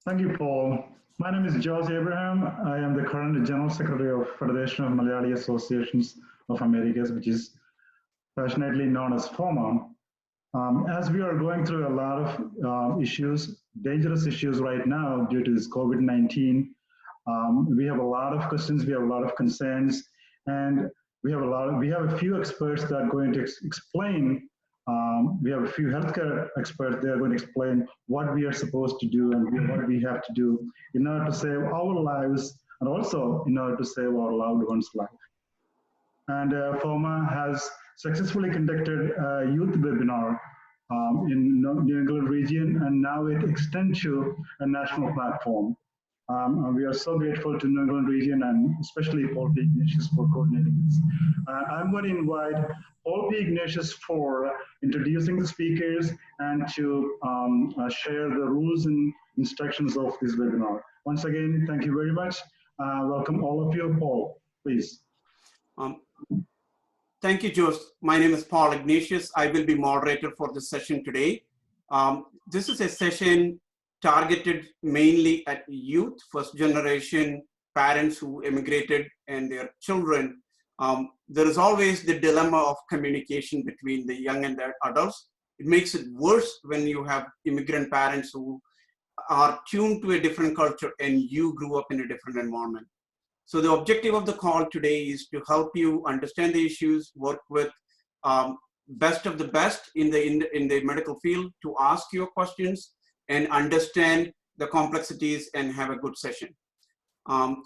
Thank you, Paul. My name is George Abraham. I am the current General Secretary of Federation of Malayali Associations of Americas, which is passionately known as FOMAA. As we are going through a lot of issues, dangerous issues right now due to this COVID-19, we have a lot of questions, we have a lot of concerns, and we have a few experts that are going to explain. We have a few healthcare experts. They are going to explain what we are supposed to do and what we have to do in order to save our lives and also in order to save our loved ones' life. And FOMAA has successfully conducted a youth webinar in New England region, and now it extends to a national platform. We are so grateful to New England region and especially Paul P. Ignatius for coordinating this. I'm going to invite Paul P. Ignatius for introducing the speakers and to share the rules and instructions of this webinar. Once again, thank you very much. Welcome all of you. Paul, please. Thank you, George. My name is Paul Ignatius. I will be moderator for this session today. This is a session targeted mainly at youth, first generation, parents who immigrated and their children. There is always the dilemma of communication between the young and the adults. It makes it worse when you have immigrant parents who are tuned to a different culture and you grew up in a different environment. So the objective of the call today is to help you understand the issues, work with best of the best in the medical field to ask your questions and understand the complexities and have a good session.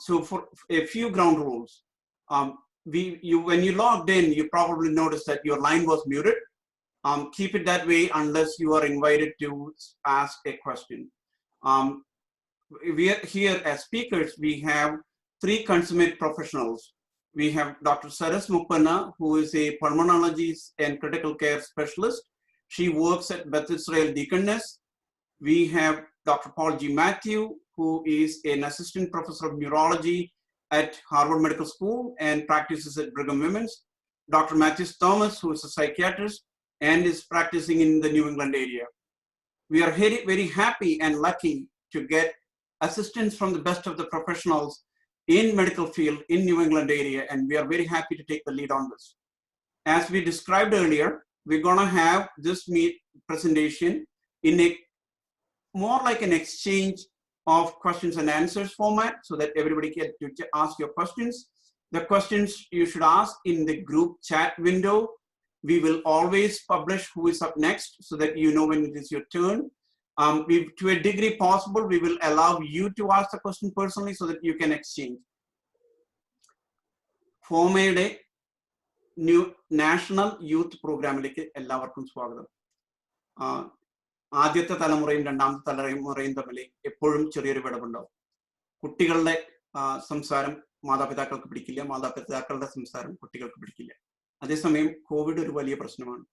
So for a few ground rules, when you logged in, you probably noticed that your line was muted. Keep it that way unless you are invited to ask a question. We are here as speakers, we have three consummate professionals. We have Dr. Saras Muppanna, who is a pulmonologist and critical care specialist. She works at Beth Israel Deaconess. We have Dr. Paul G. Matthew, who is an assistant professor of neurology at Harvard Medical School and practices at Brigham Women's. Dr. Matthew Thomas, who is a psychiatrist and is practicing in the New England area. We are very happy and lucky to get assistance from the best of the professionals in medical field in New England area, and we are very happy to take the lead on this. As we described earlier, we're gonna have this presentation in a more like an exchange of questions and answers format so that everybody can ask your questions. The questions you should ask in the group chat window. We will always publish who is up next so that you know when it is your turn. To a degree possible, we will allow you to ask the question personally so that you can exchange. FOMAA new National Youth Program എല്ലാവർക്കും സ്വാഗതം. ആദ്യത്തെ തലമുറയും രണ്ടാമത്തെ തലമുറയും തമ്മിൽ എപ്പോഴും ചെറിയൊരു വിടവുണ്ടാവും. കുട്ടികളുടെ സംസാരം മാതാപിതാക്കൾക്ക് പിടിക്കില്ല, മാതാപിതാക്കളുടെ സംസാരം കുട്ടികൾക്ക് പിടിക്കില്ല. അതേസമയം കോവിഡ് ഒരു വലിയ പ്രശ്നമാണ്.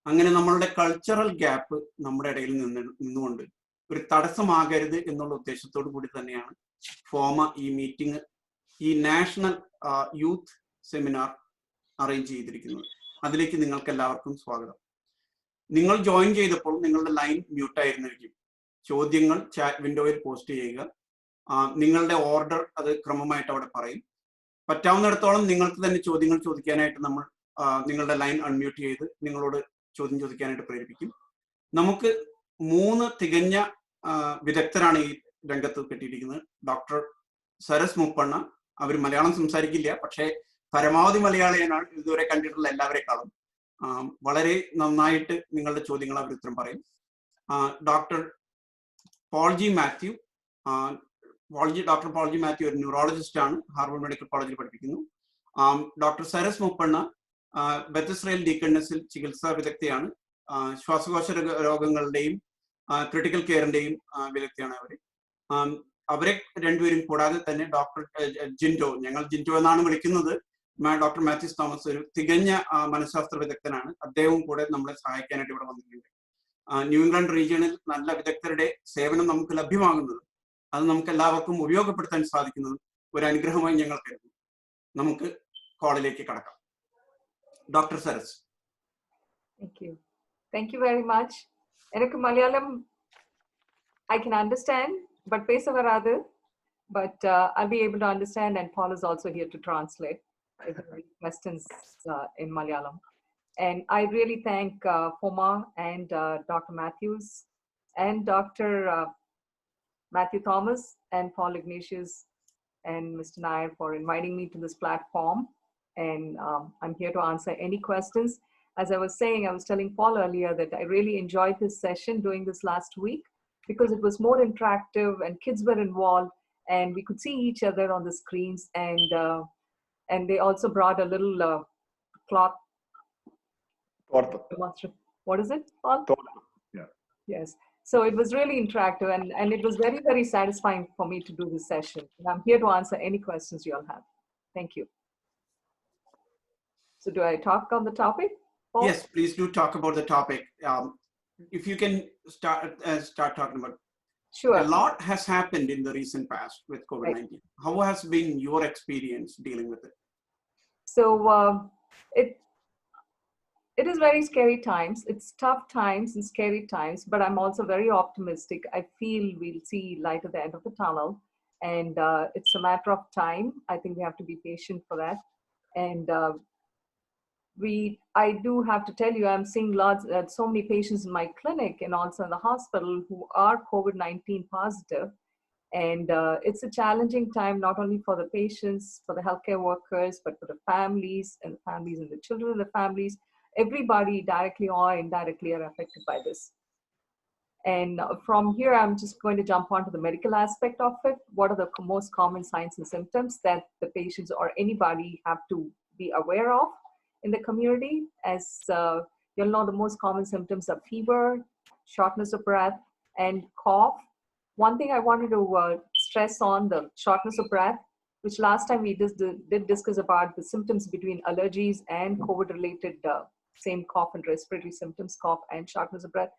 അങ്ങനെ നമ്മളുടെ കൾച്ചറൽ ഗ്യാപ്പ് നമ്മുടെ ഇടയിൽ നിന്നുകൊണ്ട് ഒരു തടസ്സമാകരുത് എന്നുള്ള ഉദ്ദേശത്തോടു കൂടി തന്നെയാണ് FOMAA ഈ മീറ്റിംഗ്, ഈ നാഷണൽ യൂത്ത് സെമിനാർ അറേഞ്ച് ചെയ്തിരിക്കുന്നത്. അതിലേക്ക് നിങ്ങൾക്ക് എല്ലാവർക്കും സ്വാഗതം. നിങ്ങൾ ജോയിൻ ചെയ്തപ്പോൾ നിങ്ങളുടെ ലൈൻ മ്യൂട്ടായിരുന്നിരിക്കും. ചോദ്യങ്ങൾ ചാറ്റ് വിൻഡോയിൽ പോസ്റ്റ് ചെയ്യുക. നിങ്ങളുടെ ഓർഡർ അത് ക്രമമായിട്ട് അവിടെ പറയും. പറ്റാവുന്നിടത്തോളം നിങ്ങൾക്ക് തന്നെ ചോദ്യങ്ങൾ ചോദിക്കാനായിട്ട് നമ്മൾ നിങ്ങളുടെ ലൈൻ അൺമ്യൂട്ട് ചെയ്ത് നിങ്ങളോട് ചോദ്യം ചോദിക്കാനായിട്ട് പ്രേരിപ്പിക്കും. നമുക്ക് 3 തികഞ്ഞ വിദഗ്ധരാണ് ഈ രംഗത്ത് കിട്ടിയിരിക്കുന്നത്. ഡോക്ടർ സരസ് മുപ്പണ്ണ, അവർ മലയാളം സംസാരിക്കില്ല, പക്ഷേ പരമാവധി മലയാളിയാണ് ഇതുവരെ കണ്ടിട്ടുള്ള എല്ലാവരെക്കാളും. വളരെ നന്നായിട്ട് നിങ്ങളുടെ ചോദ്യങ്ങൾ അവർ ഉത്തരം പറയും. Doctor Paul G Mathew, doctor Paul G Mathew ഒരു ന്യൂറോളജിസ്റ്റ് ആണ്, ഹാർവർഡ് മെഡിക്കൽ കോളേജിൽ പഠിപ്പിക്കുന്നു. Doctor Saras Muppanna Beth Israel ഡീക്കണസിൽ ചികിത്സാ വിദഗ്ധയാണ്. ശ്വാസകോശ രോഗങ്ങളുടെയും ക്രിട്ടിക്കൽ കെയറിന്റെയും വിദഗ്ധയാണ് അവർ. അവരെ രണ്ടുപേരും കൂടാതെ തന്നെ ഡോക്ടർ ജിൻഡോ, ഞങ്ങൾ ജിൻഡോ എന്നാണ് വിളിക്കുന്നത്, ഡോക്ടർ മാത്യു തോമസ് ഒരു തികഞ്ഞ മനഃശാസ്ത്ര വിദഗ്ധനാണ്. അദ്ദേഹവും കൂടെ നമ്മളെ സഹായിക്കാനായിട്ട് ഇവിടെ വന്നിട്ടുണ്ട്. ന്യൂ ഇംഗ്ലണ്ട് റീജിയണിൽ നല്ല വിദഗ്ധരുടെ സേവനം നമുക്ക് ലഭ്യമാകുന്നത്, അത് നമുക്ക് എല്ലാവർക്കും ഉപയോഗപ്പെടുത്താൻ സാധിക്കുന്നത് ഒരു അനുഗ്രഹമായി ഞങ്ങൾ കരുതുന്നു. നമുക്ക് കോളിലേക്ക് കടക്കാം. Dr. Saras. Thank you. Thank you very much. എനിക്ക് Malayalam I can understand, but pesa varadu, but I'll be able to understand, and Paul is also here to translate if there are any questions in Malayalam. And I really thank FOMAA and Dr. Matthews and Dr. Matthew Thomas and Paul Ignatius and Mr. Nair for inviting me to this platform. And I'm here to answer any questions. As I was saying, I was telling Paul earlier that I really enjoyed this session during this last week because it was more interactive and kids were involved and we could see each other on the screens, and they also brought a little cloth. What is it, Paul? Yeah. Yes. So it was really interactive, and it was very, very satisfying for me to do this session. And I'm here to answer any questions you all have. Thank you. So do I talk on the topic, Paul? Yes, please do talk about the topic. If you can start talking about. Sure. A lot has happened in the recent past with COVID-19. Right. How has been your experience dealing with it? So it is very scary times. It's tough times and scary times, but I'm also very optimistic. I feel we'll see light at the end of the tunnel, and it's a matter of time. I think we have to be patient for that. And I do have to tell you, I'm seeing so many patients in my clinic and also in the hospital who are COVID-19 positive. And it's a challenging time, not only for the patients, for the healthcare workers, but for the families and the children of the families. Everybody directly or indirectly are affected by this. And from here, I'm just going to jump onto the medical aspect of it. What are the most common signs and symptoms that the patients or anybody have to be aware of in the community? As you'll know, the most common symptoms are fever, shortness of breath, and cough. One thing I wanted to stress on the shortness of breath, which last time we did discuss about the symptoms between allergies and COVID-related same cough and respiratory symptoms, cough and shortness of breath.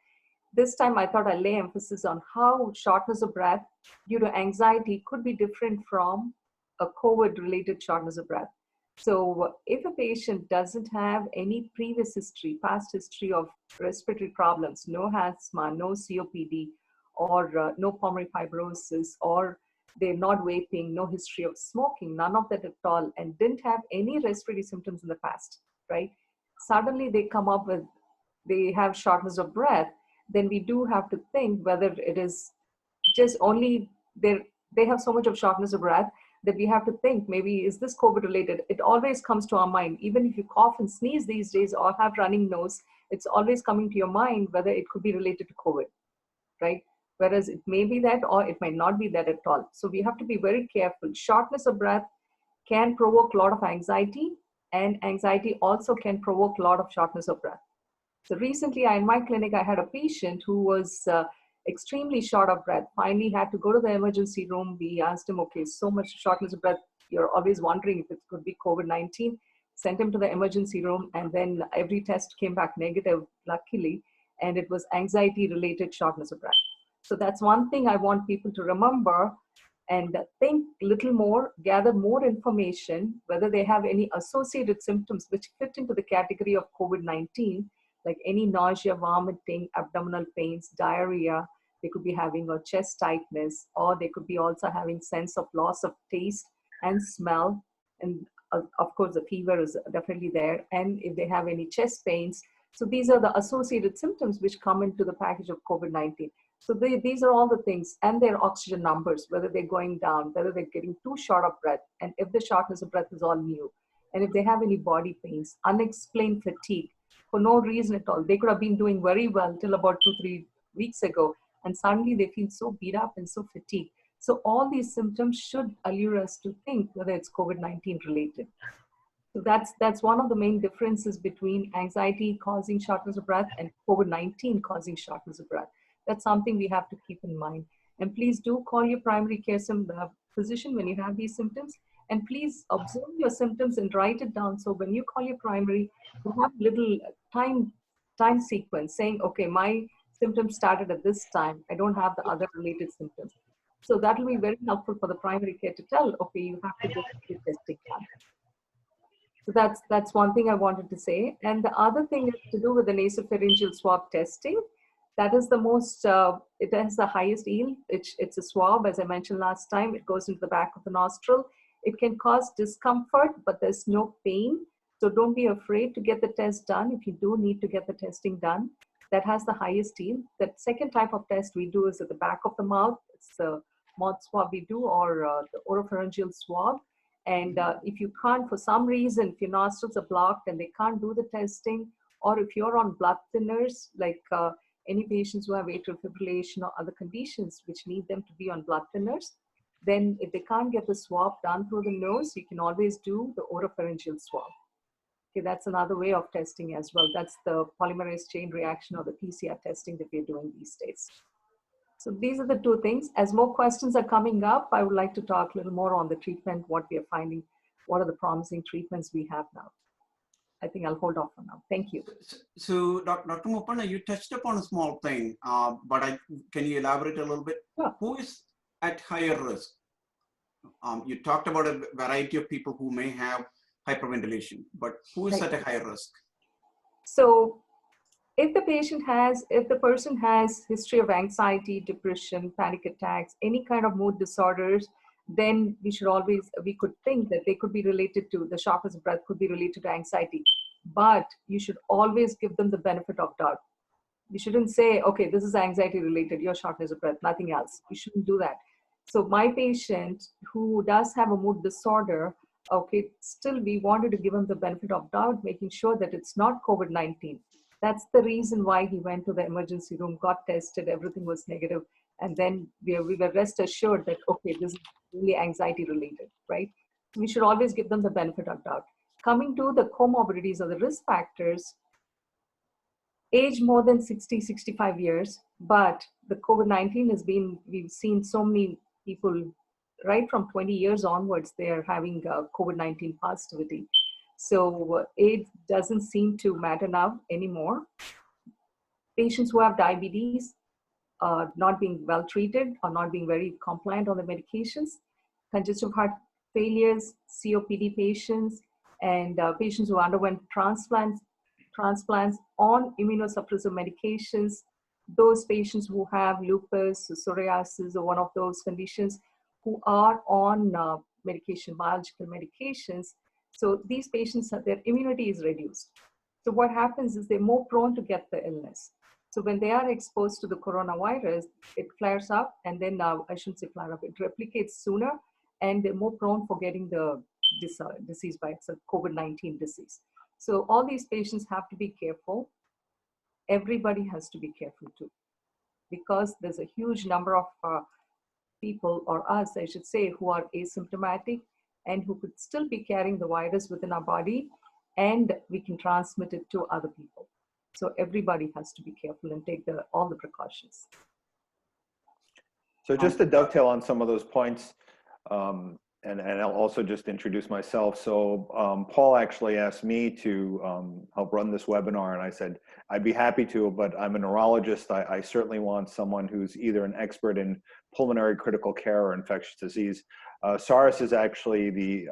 This time I thought I'd lay emphasis on how shortness of breath due to anxiety could be different from a COVID-related shortness of breath. So if a patient doesn't have any previous history, past history of respiratory problems, no asthma, no COPD, or no pulmonary fibrosis, or they're not vaping, no history of smoking, none of that at all, and didn't have any respiratory symptoms in the past, right? Suddenly they come up with, they have shortness of breath, then we do have to think whether it is just only they have so much of shortness of breath that we have to think, maybe is this COVID related? It always comes to our mind. Even if you cough and sneeze these days or have running nose, it's always coming to your mind whether it could be related to COVID, right? Whereas it may be that or it might not be that at all. So we have to be very careful. Shortness of breath can provoke a lot of anxiety, and anxiety also can provoke a lot of shortness of breath. So recently in my clinic, I had a patient who was extremely short of breath, finally had to go to the emergency room. We asked him, okay, so much shortness of breath, you're always wondering if it could be COVID-19. Sent him to the emergency room, and then every test came back negative, luckily, and it was anxiety-related shortness of breath. So that's one thing I want people to remember and think a little more, gather more information, whether they have any associated symptoms which fit into the category of COVID-19, like any nausea, vomiting, abdominal pains, diarrhea, they could be having a chest tightness, or they could be also having sense of loss of taste and smell. And of course, the fever is definitely there. And if they have any chest pains, so these are the associated symptoms which come into the package of COVID-19. So these are all the things, and their oxygen numbers, whether they're going down, whether they're getting too short of breath, and if the shortness of breath is all new, and if they have any body pains, unexplained fatigue, for no reason at all. They could have been doing very well till about 2-3 weeks ago, and suddenly they feel so beat up and so fatigued. So all these symptoms should allure us to think whether it's COVID-19 related. So that's one of the main differences between anxiety causing shortness of breath and COVID-19 causing shortness of breath. That's something we have to keep in mind. And please do call your primary care physician when you have these symptoms. And please observe your symptoms and write it down. So when you call your primary, you have a little time sequence saying, okay, my symptoms started at this time. I don't have the other related symptoms. So that will be very helpful for the primary care to tell, okay, you have to go to testing done. So that's one thing I wanted to say. And the other thing is to do with the nasopharyngeal swab testing. That is the most, it has the highest yield. It's a swab, as I mentioned last time. It goes into the back of the nostril. It can cause discomfort, but there's no pain. So don't be afraid to get the test done if you do need to get the testing done. That has the highest yield. The second type of test we do is at the back of the mouth. It's the mouth swab we do, or the oropharyngeal swab. And if you can't, for some reason, if your nostrils are blocked and they can't do the testing, or if you're on blood thinners, like any patients who have atrial fibrillation or other conditions which need them to be on blood thinners, then if they can't get the swab done through the nose, you can always do the oropharyngeal swab. Okay, that's another way of testing as well. That's the polymerase chain reaction or the PCR testing that we're doing these days. So these are the two things. As more questions are coming up, I would like to talk a little more on the treatment, what we are finding, what are the promising treatments we have now. I think I'll hold off for now. Thank you. So Dr. Muppanna, you touched upon a small thing, but can you elaborate a little bit? Sure. Who is at higher risk? You talked about a variety of people who may have hyperventilation, but who is at a higher risk? So if the person has history of anxiety, depression, panic attacks, any kind of mood disorders, then we could think that they could be related to, the shortness of breath could be related to anxiety. But you should always give them the benefit of doubt. You shouldn't say, okay, this is anxiety related, your shortness of breath, nothing else. You shouldn't do that. So my patient who does have a mood disorder, okay, still we wanted to give him the benefit of doubt, making sure that it's not COVID-19. That's the reason why he went to the emergency room, got tested, everything was negative. And then we were rest assured that, okay, this is really anxiety related, right? So we should always give them the benefit of doubt. Coming to the comorbidities or the risk factors, age more than 60, 65 years, but the COVID-19 has been, we've seen so many people right from 20 years onwards, they are having COVID-19 positivity. So age doesn't seem to matter now anymore. Patients who have diabetes, not being well treated or not being very compliant on the medications, congestive heart failures, COPD patients, and patients who underwent transplants on immunosuppressive medications, those patients who have lupus, psoriasis, or one of those conditions who are on biological medications. So these patients, their immunity is reduced. So what happens is they're more prone to get the illness. So when they are exposed to the coronavirus, it flares up, and then I shouldn't say flare up, it replicates sooner, and they're more prone for getting the disease by itself, COVID-19 disease. So all these patients have to be careful. Everybody has to be careful too, because there's a huge number of people, or us, I should say, who are asymptomatic and who could still be carrying the virus within our body, and we can transmit it to other people. So everybody has to be careful and take all the precautions. So just to dovetail on some of those points, and I'll also just introduce myself. So Paul actually asked me to help run this webinar, and I said, I'd be happy to, but I'm a neurologist. I certainly want someone who's either an expert in pulmonary critical care or infectious disease. Saras is actually the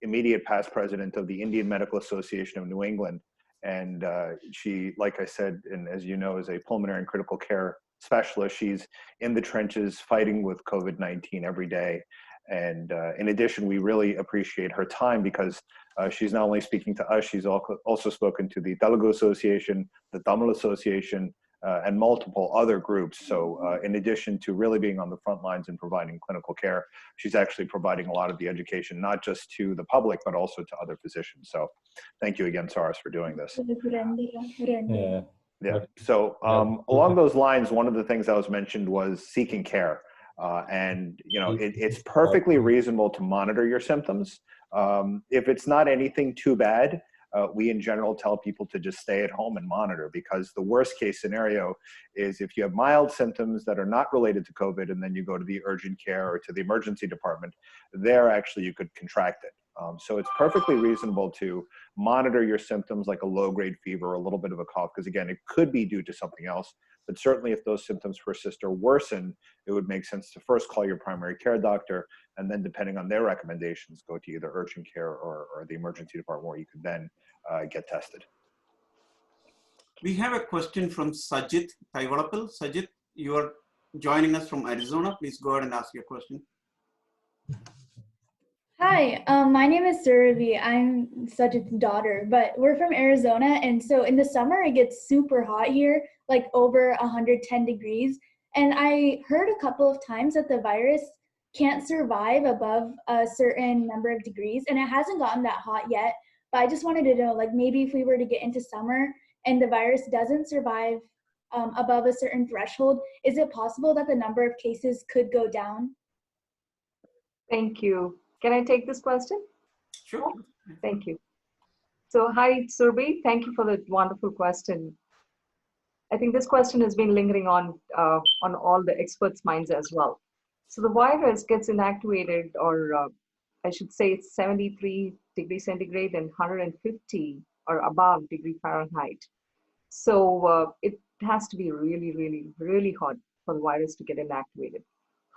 immediate past president of the Indian Medical Association of New England. And she, like I said, and as you know, is a pulmonary and critical care specialist. She's in the trenches fighting with COVID-19 every day. And in addition, we really appreciate her time because she's not only speaking to us, she's also spoken to the Telugu Association, the Tamil Association, and multiple other groups. So in addition to really being on the front lines and providing clinical care, she's actually providing a lot of the education, not just to the public, but also to other physicians. So thank you again, Saras, for doing this. Yeah. So along those lines, one of the things that was mentioned was seeking care. And, you know, it's perfectly reasonable to monitor your symptoms. If it's not anything too bad, we in general tell people to just stay at home and monitor, because the worst case scenario is if you have mild symptoms that are not related to COVID and then you go to the urgent care or to the emergency department, there actually you could contract it. So it's perfectly reasonable to monitor your symptoms like a low-grade fever or a little bit of a cough, because again, it could be due to something else. But certainly if those symptoms persist or worsen, it would make sense to first call your primary care doctor, and then depending on their recommendations, go to either urgent care or the emergency department, where you could then get tested. We have a question from Sajit Taivalapal. Sajit, you are joining us from Arizona. Please go ahead and ask your question. Hi, my name is Surabhi. I'm Sajit's daughter, but we're from Arizona. And so in the summer, it gets super hot here, like over 110 degrees. And I heard a couple of times that the virus can't survive above a certain number of degrees. And it hasn't gotten that hot yet. But I just wanted to know, like, maybe if we were to get into summer and the virus doesn't survive above a certain threshold, is it possible that the number of cases could go down? Thank you. Can I take this question? Sure. Thank you. So hi, Surabhi. Thank you for the wonderful question. I think this question has been lingering on all the experts' minds as well. So the virus gets inactivated, or I should say it's 73 degrees centigrade and 150 or above degree Fahrenheit. So it has to be really, really, really hot for the virus to get inactivated.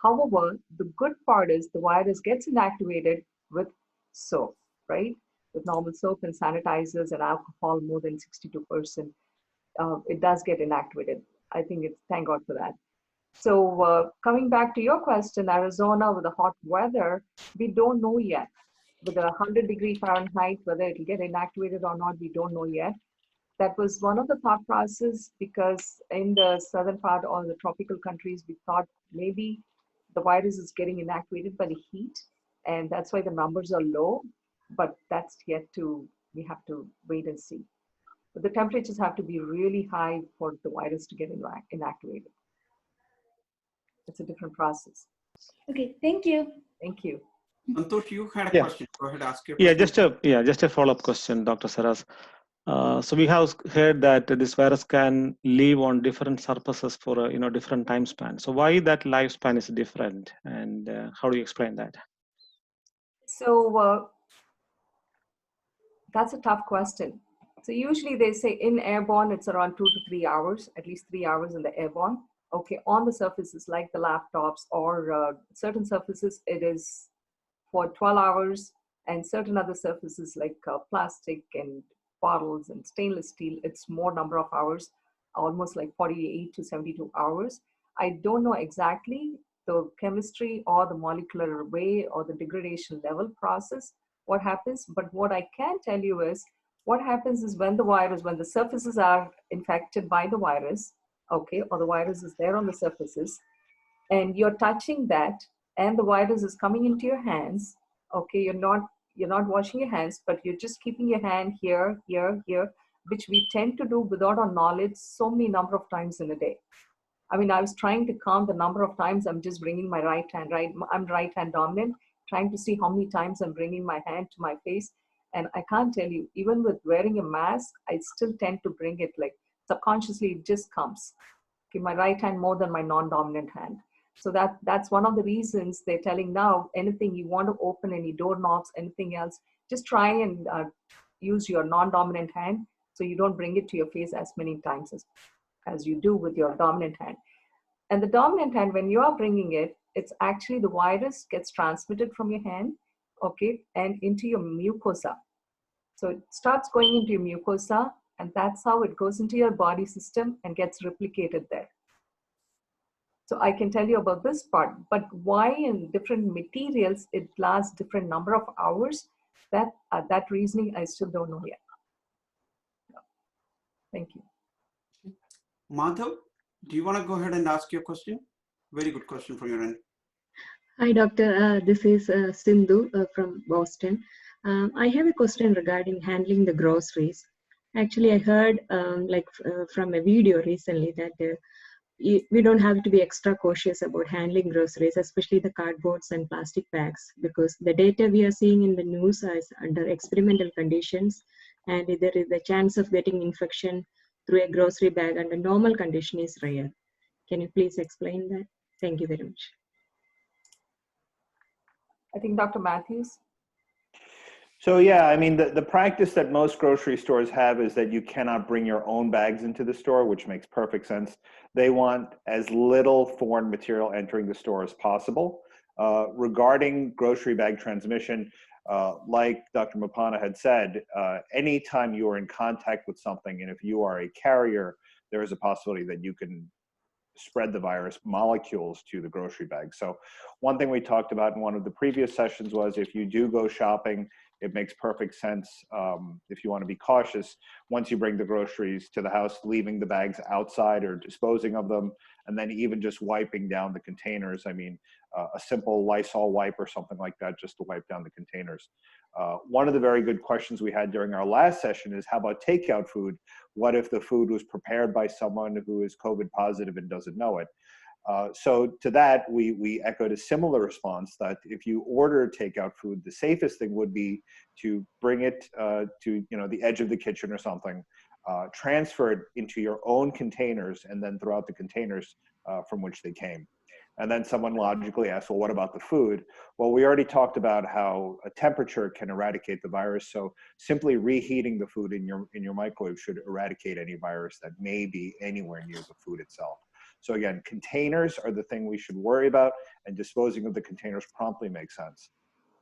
However, the good part is the virus gets inactivated with soap, right? With normal soap and sanitizers and alcohol, more than 62%, it does get inactivated. I think it's, thank God for that. So coming back to your question, Arizona with the hot weather, we don't know yet. With 100 degree Fahrenheit, whether it will get inactivated or not, we don't know yet. That was one of the thought process, because in the southern part or the tropical countries, we thought maybe the virus is getting inactivated by the heat, and that's why the numbers are low, but that's yet to, we have to wait and see. But the temperatures have to be really high for the virus to get inactivated. It's a different process. Okay, thank you. Thank you. Santosh, you had a question. Go ahead, ask your Yeah, question. just a follow-up question, Dr. Saras. So we have heard that this virus can live on different surfaces for a different time span. So why that lifespan is different, and how do you explain that? So that's a tough question. So usually they say in airborne, it's around 2 to 3 hours, at least 3 hours in the airborne. Okay, on the surfaces like the laptops or certain surfaces, it is for 12 hours, and certain other surfaces like plastic and bottles and stainless steel, it's more number of hours, almost like 48 to 72 hours. I don't know exactly the chemistry or the molecular way or the degradation level process, what happens, but what I can tell you is what happens is when the surfaces are infected by the virus, okay, or the virus is there on the surfaces, and you're touching that, and the virus is coming into your hands, okay, you're not washing your hands, but you're just keeping your hand here, which we tend to do without our knowledge so many number of times in a day. I mean, I was trying to count the number of times I'm just bringing my right hand, I'm right hand dominant, trying to see how many times I'm bringing my hand to my face. And I can't tell you, even with wearing a mask, I still tend to bring it, like subconsciously, it just comes. Okay, my right hand more than my non-dominant hand. So that's one of the reasons they're telling now, anything you want to open, any doorknobs, anything else, just try and use your non-dominant hand so you don't bring it to your face as many times as you do with your dominant hand. And the dominant hand, when you are bringing it, it's actually the virus gets transmitted from your hand, okay, and into your mucosa. So it starts going into your mucosa, and that's how it goes into your body system and gets replicated there. So I can tell you about this part, but why in different materials it lasts different number of hours, that reasoning I still don't know yet. Thank you. Madhav, do you want to go ahead and ask your question? Very good question from your end. Hi, Doctor. This is Sindhu from Boston. I have a question regarding handling the groceries. Actually, I heard from a video recently that we don't have to be extra cautious about handling groceries, especially the cardboards and plastic bags, because the data we are seeing in the news is under experimental conditions, and there is a chance of getting infection through a grocery bag under normal condition is rare. Can you please explain that? Thank you very much. I think Dr. Matthews. So yeah, I mean, the practice that most grocery stores have is that you cannot bring your own bags into the store, which makes perfect sense. They want as little foreign material entering the store as possible. Regarding grocery bag transmission, Like Dr. Mapana had said, anytime you are in contact with something, and if you are a carrier, there is a possibility that you can spread the virus molecules to the grocery bag. So one thing we talked about in one of the previous sessions was if you do go shopping, it makes perfect sense, if you want to be cautious, once you bring the groceries to the house, leaving the bags outside or disposing of them, and then even just wiping down the containers. I mean, a simple Lysol wipe or something like that, just to wipe down the containers. One of the very good questions we had during our last session is, how about takeout food? What if the food was prepared by someone who is COVID positive and doesn't know it? So to that, we echoed a similar response that if you order takeout food, the safest thing would be to bring it to the edge of the kitchen or something, transfer it into your own containers, and then throw out the containers from which they came. And then someone logically asked, well, what about the food? Well, we already talked about how a temperature can eradicate the virus. So simply reheating the food in your microwave should eradicate any virus that may be anywhere near the food itself. So again, containers are the thing we should worry about, and disposing of the containers promptly makes sense.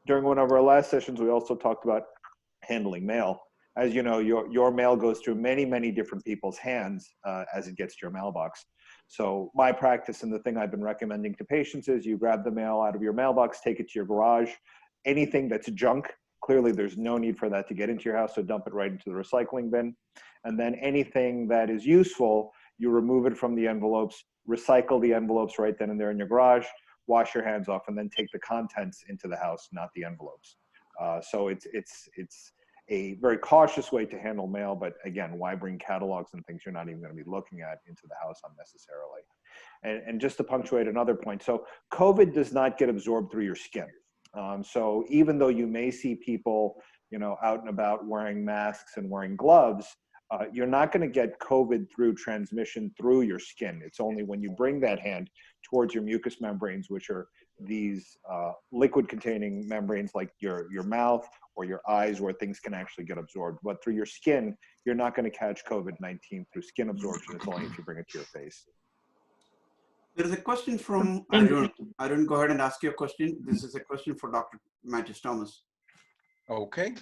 During one of our last sessions, we also talked about handling mail. As you know, your mail goes through many, many different people's hands as it gets to your mailbox. So my practice and the thing I've been recommending to patients is you grab the mail out of your mailbox, take it to your garage. Anything that's junk, clearly there's no need for that to get into your house, so dump it right into the recycling bin. And then anything that is useful, you remove it from the envelopes, recycle the envelopes right then and there in your garage, wash your hands off, and then take the contents into the house, not the envelopes. So it's a very cautious way to handle mail, but again, why bring catalogs and things you're not even going to be looking at into the house unnecessarily? And just to punctuate another point, so COVID does not get absorbed through your skin. So even though you may see people, out and about wearing masks and wearing gloves, you're not going to get COVID through transmission through your skin. It's only when you bring that hand towards your mucous membranes, which are these liquid-containing membranes like your mouth or your eyes, where things can actually get absorbed. But through your skin, you're not going to catch COVID-19 through skin absorption. It's only if you bring it to your face. There is a question from Arun. Arun, go ahead and ask your question. This is a question for Dr. Mattis Thomas. Okay.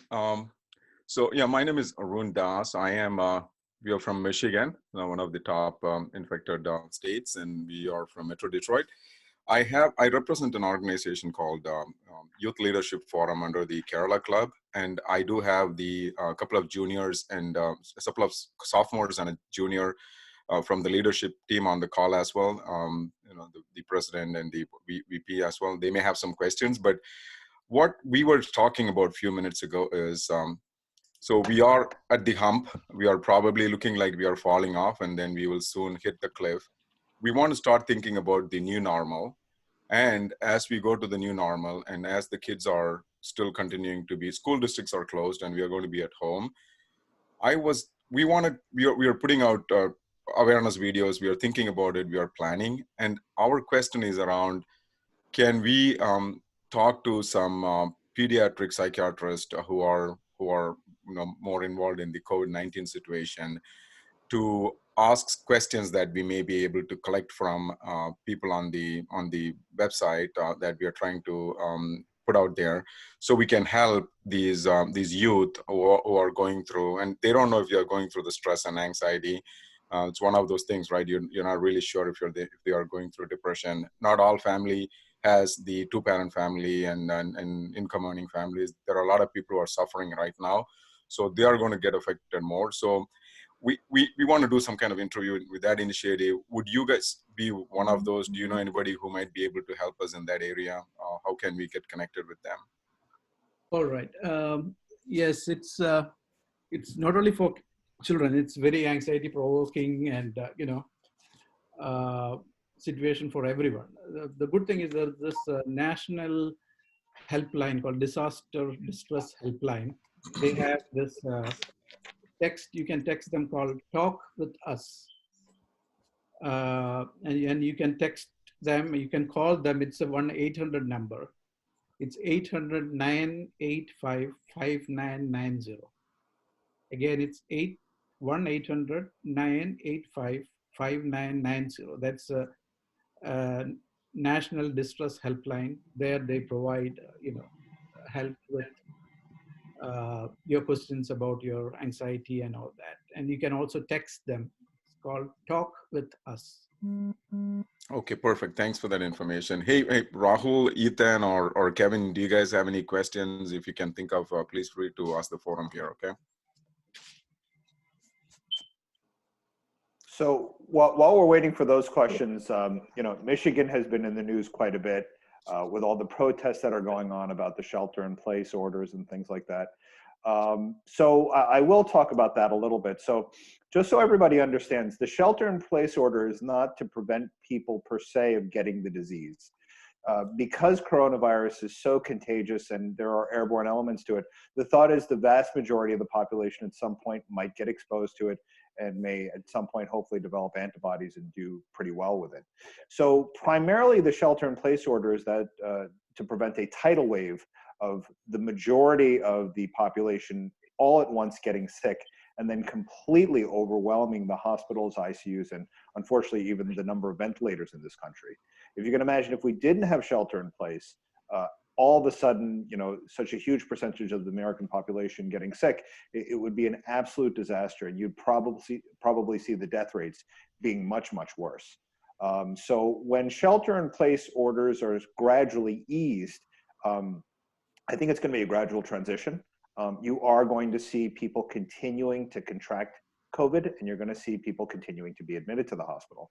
So yeah, my name is Arun Das. We are from Michigan, one of the top infected states, and we are from Metro Detroit. I represent an organization called Youth Leadership Forum under the Kerala Club, and I do have the couple of juniors and a couple of sophomores and a junior from the leadership team on the call as well. The president and the VP as well. They may have some questions, but what we were talking about a few minutes ago is, so we are at the hump. We are probably looking like we are falling off, and then we will soon hit the cliff. We want to start thinking about the new normal. And as we go to the new normal, and as the kids are still continuing to be, school districts are closed and we are going to be at home, we are putting out awareness videos. We are thinking about it. We are planning. And our question is around, can we talk to some pediatric psychiatrists who are more involved in the COVID-19 situation, to ask questions that we may be able to collect from people on the website that we are trying to put out there, so we can help these youth who are going through, and they don't know if you're going through the stress and anxiety. It's one of those things, right? You're not really sure if they are going through depression. Not all family has the two-parent family and income earning families. There are a lot of people who are suffering right now, so they are going to get affected more. So we want to do some kind of interview with that initiative. Would you guys be one of those? Do you know anybody who might be able to help us in that area? How can we get connected with them? All right. Yes, it's not only for children. It's very anxiety provoking and situation for everyone. The good thing is that this national helpline called Disaster Distress Helpline. They have this text, you can text them, called Talk With Us. And you can text them, you can call them. It's a 1-800 number. It's 800-985-5990. Again, it's 1-800-985-5990. That's a national distress helpline. There they provide help with your questions about your anxiety and all that. And you can also text them. It's called Talk With Us. Okay, perfect. Thanks for that information. Hey, Rahul, Ethan, or Kevin, do you guys have any questions? If you can think of, please free to ask the forum here, okay? So while we're waiting for those questions, Michigan has been in the news quite a bit with all the protests that are going on about the shelter-in-place orders and things like that. So I will talk about that a little bit. So just so everybody understands, the shelter-in-place order is not to prevent people per se of getting the disease. Because coronavirus is so contagious and there are airborne elements to it, the thought is the vast majority of the population at some point might get exposed to it and may at some point hopefully develop antibodies and do pretty well with it. So primarily the shelter-in-place order is that to prevent a tidal wave of the majority of the population all at once getting sick and then completely overwhelming the hospitals, ICUs, and unfortunately even the number of ventilators in this country. If you can imagine, if we didn't have shelter in place, all of a sudden, such a huge percentage of the American population getting sick, it would be an absolute disaster, and you'd probably see the death rates being much, much worse. So when shelter in place orders are gradually eased, I think it's going to be a gradual transition. You are going to see people continuing to contract COVID, and you're going to see people continuing to be admitted to the hospital.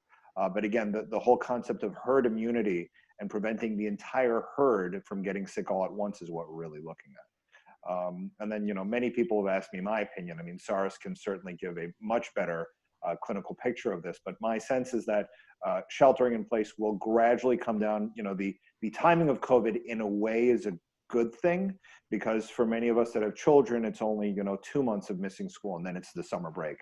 But again, the whole concept of herd immunity and preventing the entire herd from getting sick all at once is what we're really looking at. And then, many people have asked me my opinion. I mean, Saras can certainly give a much better clinical picture of this, but my sense is that sheltering in place will gradually come down. The timing of COVID in a way is a good thing, because for many of us that have children, it's only 2 months of missing school, and then it's the summer break.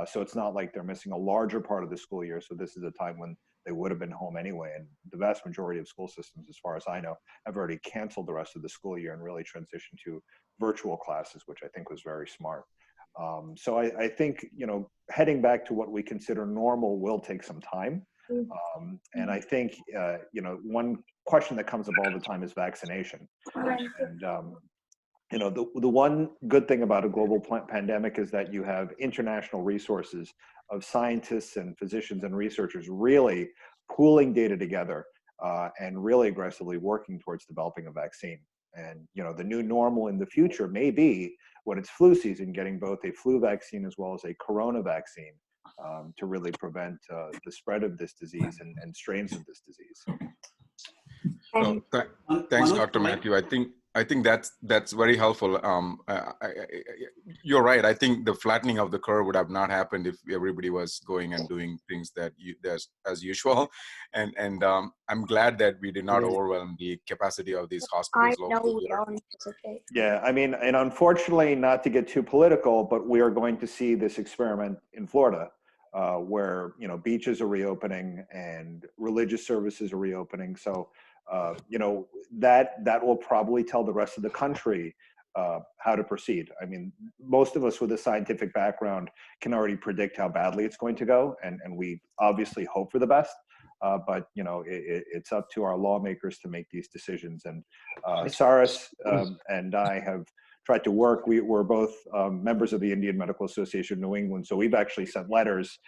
So it's not like they're missing a larger part of the school year. So this is a time when they would have been home anyway. And the vast majority of school systems, as far as I know, have already canceled the rest of the school year and really transitioned to virtual classes, which I think was very smart. So I think, heading back to what we consider normal will take some time. And I think, one question that comes up all the time is vaccination. And, the one good thing about a global pandemic is that you have international resources of scientists and physicians and researchers really pooling data together and really aggressively working towards developing a vaccine. And, the new normal in the future may be when it's flu season, getting both a flu vaccine as well as a corona vaccine to really prevent the spread of this disease and strains of this disease. Thanks, Dr. Matthew. I think that's very helpful. You're right. I think the flattening of the curve would have not happened if everybody was going and doing things as usual. And I'm glad that we did not overwhelm the capacity of these hospitals locally. Yeah, I mean, and unfortunately, not to get too political, but we are going to see this experiment in Florida, where beaches are reopening and religious services are reopening. So that will probably tell the rest of the country how to proceed. I mean, most of us with a scientific background can already predict how badly it's going to go, and we obviously hope for the best. But it's up to our lawmakers to make these decisions. And Saras and I have tried to work. We're both members of the Indian Medical Association of New England, so we've actually sent letters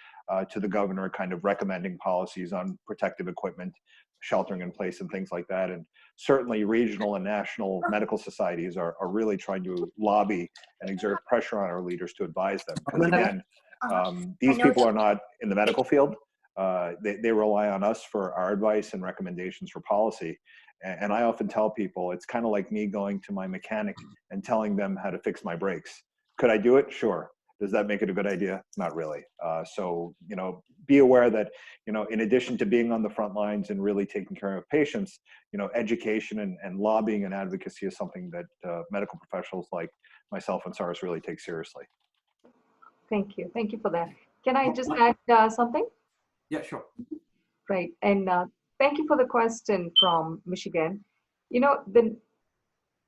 to the governor kind of recommending policies on protective equipment, sheltering in place, and things like that. And certainly regional and national medical societies are really trying to lobby and exert pressure on our leaders to advise them. Because again, these people are not in the medical field. They rely on us for our advice and recommendations for policy. And I often tell people, it's kind of like me going to my mechanic and telling them how to fix my brakes. Could I do it? Sure. Does that make it a good idea? Not really. So, be aware that, in addition to being on the front lines and really taking care of patients, education and lobbying and advocacy is something that medical professionals like myself and Saras really take seriously. Thank you. Thank you for that. Can I just add something? Yeah, sure. Right. And thank you for the question from Michigan.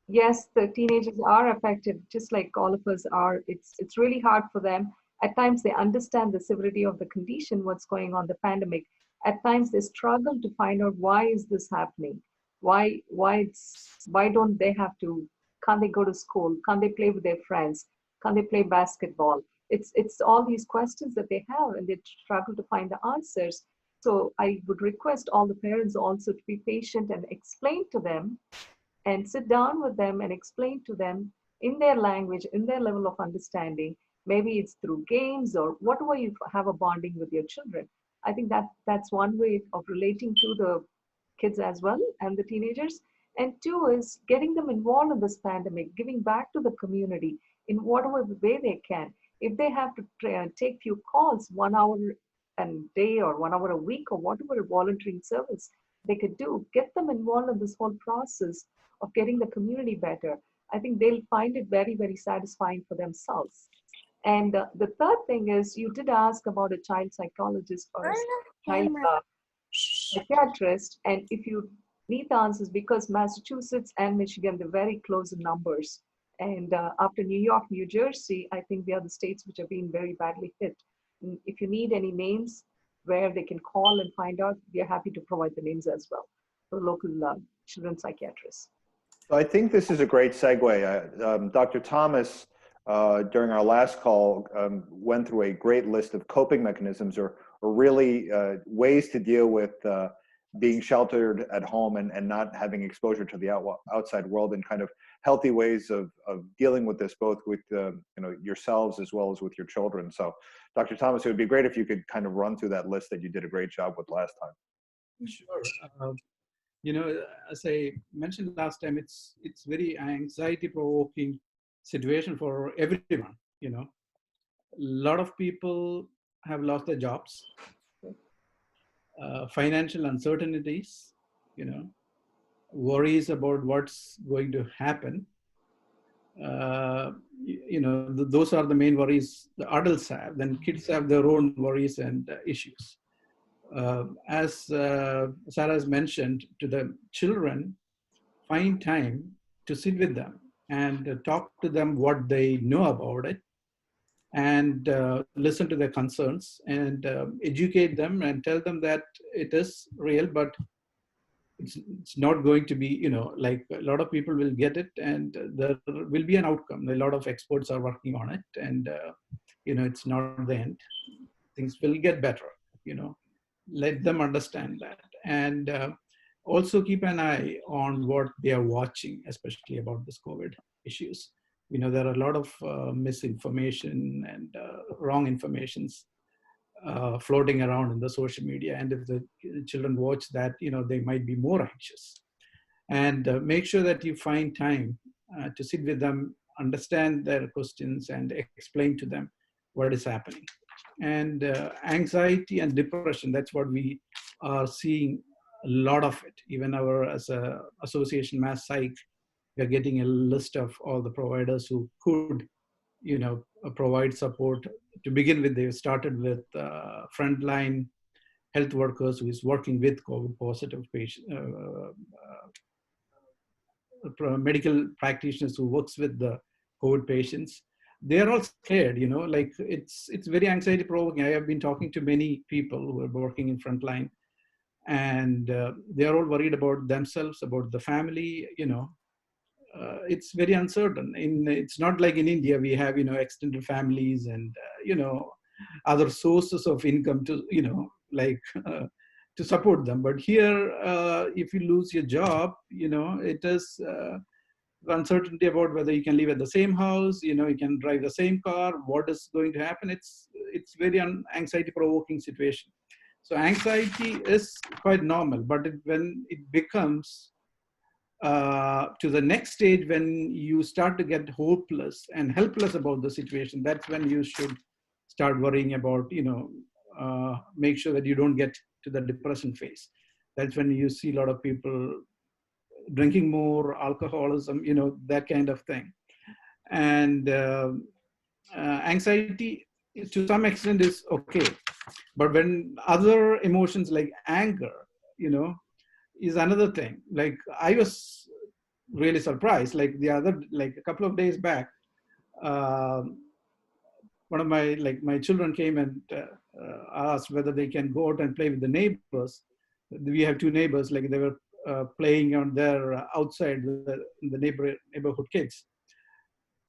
Yes, the teenagers are affected just like all of us are. It's really hard for them. At times they understand the severity of the condition, what's going on, the pandemic. At times they struggle to find out why is this happening? Why don't they have to Can't they go to school? Can't they play with their friends? Can't they play basketball? It's all these questions that they have, and they struggle to find the answers. So I would request all the parents also to be patient and explain to them, and sit down with them and explain to them in their language, in their level of understanding. Maybe it's through games or whatever you have a bonding with your children. I think that's one way of relating to the kids as well and the teenagers. And two is getting them involved in this pandemic, giving back to the community in whatever way they can. If they have to take few calls, 1 hour a day or 1 hour a week or whatever volunteering service they could do, get them involved in this whole process of getting the community better. I think they'll find it very, very satisfying for themselves. And the third thing is, you did ask about a child psychologist or a child psychiatrist. And if you need the answers, because Massachusetts and Michigan, they're very close in numbers. And after New York, New Jersey, I think they are the states which have been very badly hit. And if you need any names where they can call and find out, we are happy to provide the names as well for local children's psychiatrists. So I think this is a great segue. Dr. Thomas, during our last call, went through a great list of coping mechanisms or really ways to deal with being sheltered at home and not having exposure to the outside world, and kind of healthy ways of dealing with this, both with yourselves as well as with your children. So Dr. Thomas, it would be great if you could kind of run through that list that you did a great job with last time. Sure. As I mentioned last time, it's very anxiety-provoking situation for everyone. A lot of people have lost their jobs, financial uncertainties, worries about what's going to happen. Those are the main worries the adults have. Then kids have their own worries and issues. As Sarah has mentioned, to the children, find time to sit with them and talk to them what they know about it, and listen to their concerns, and educate them and tell them that it is real, but it's not going to be, like a lot of people will get it, and there will be an outcome. A lot of experts are working on it, and it's not the end. Things will get better. Let them understand that, and also keep an eye on what they are watching, especially about this COVID issues. There are a lot of misinformation and wrong informations floating around in the social media, and if the children watch that, they might be more anxious. And make sure that you find time to sit with them, understand their questions, and explain to them what is happening. And anxiety and depression, that's what we are seeing a lot of it. Even as a association, Mass Psych, we're getting a list of all the providers who could provide support. To begin with, they started with frontline health workers who is working with COVID positive patients, medical practitioners who works with the COVID patients. They're all scared, like it's very anxiety provoking. I have been talking to many people who are working in frontline, and they're all worried about themselves, about the family. It's very uncertain. It's not like in India, we have, extended families and, other sources of income to, to support them. But here, if you lose your job, it is uncertainty about whether you can live at the same house, you can drive the same car, what is going to happen. It's very anxiety provoking situation. So anxiety is quite normal, but when it becomes to the next stage, when you start to get hopeless and helpless about the situation, that's when you should start worrying about, make sure that you don't get to the depression phase. That's when you see a lot of people drinking more, alcoholism, that kind of thing. And anxiety, to some extent, is okay. But when other emotions like anger, is another thing. Like I was really surprised, like a couple of days back, one of my children came and asked whether they can go out and play with the neighbors. We have two neighbors, like they were playing on their outside the neighborhood kids.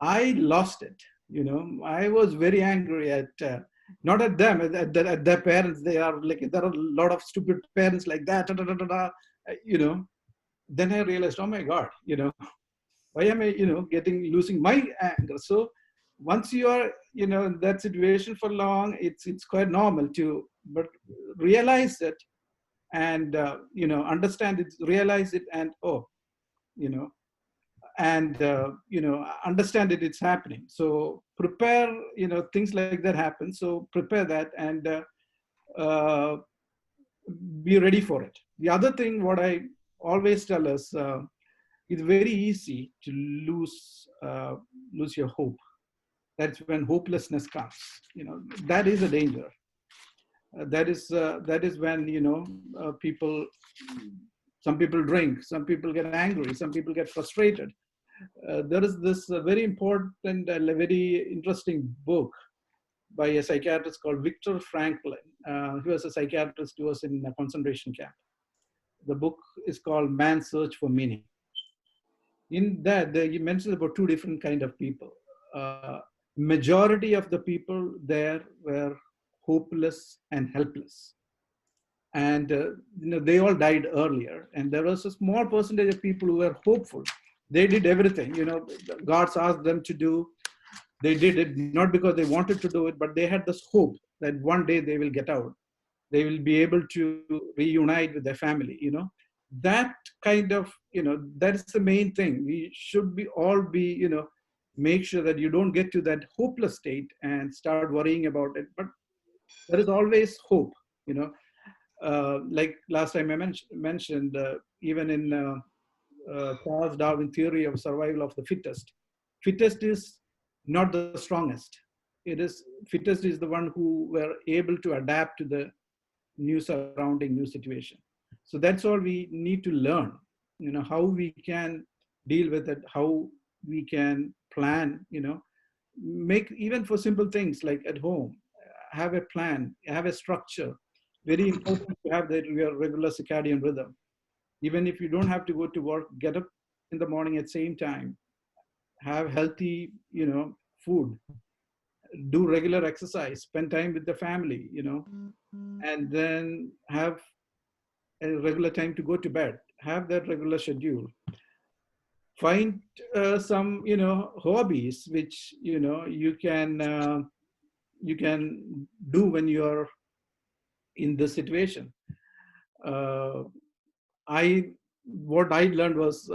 I lost it. I was very angry at not at them, at their parents. They are like, there are a lot of stupid parents like that. Then I realized, oh my God, why am I, losing my anger? So once you are, in that situation for long, it's quite normal but realize it and, understand it, realize it, and, understand it, it's happening. So prepare, things like that happen. So prepare that and be ready for it. The other thing, what I always tell us, it's very easy to lose your hope. That's when hopelessness comes. That is a danger. That is when some people drink, some people get angry, some people get frustrated. There is this very important and very interesting book by a psychiatrist called Viktor Frankl. He was a psychiatrist who was in a concentration camp. The book is called Man's Search for Meaning. In that, he mentions about two different kind of people. Majority of the people there were hopeless and helpless. And they all died earlier. And there was a small percentage of people who were hopeful. They did everything, God's asked them to do. They did it not because they wanted to do it, but they had this hope that one day they will get out. They will be able to reunite with their family, That kind of, that is the main thing. We should all be, make sure that you don't get to that hopeless state and start worrying about it. But there is always hope, like last time I mentioned, even in Charles Darwin theory of survival of the fittest. Fittest is not the strongest. Fittest is the one who were able to adapt to the new surrounding, new situation. So that's all we need to learn, how we can deal with it, how we can plan, make even for simple things like at home, have a plan, have a structure. Very important to have your regular circadian rhythm. Even if you don't have to go to work, get up in the morning at same time, have healthy, food, do regular exercise, spend time with the family, and then have a regular time to go to bed, have that regular schedule. Find some, hobbies which, you can do when you're in this situation. What I learned was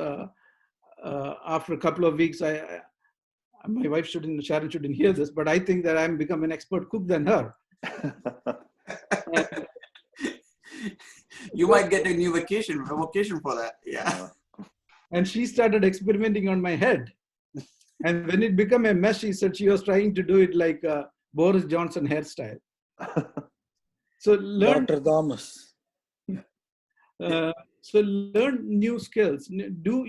after a couple of weeks, my wife Sharon shouldn't hear this, but I think that I'm become an expert cook than her. You might get a new vocation for that. Yeah. And she started experimenting on my head. And when it became a mess, she said she was trying to do it like a Boris Johnson hairstyle. So learn. Dr. Thomas. So learn new skills. Do,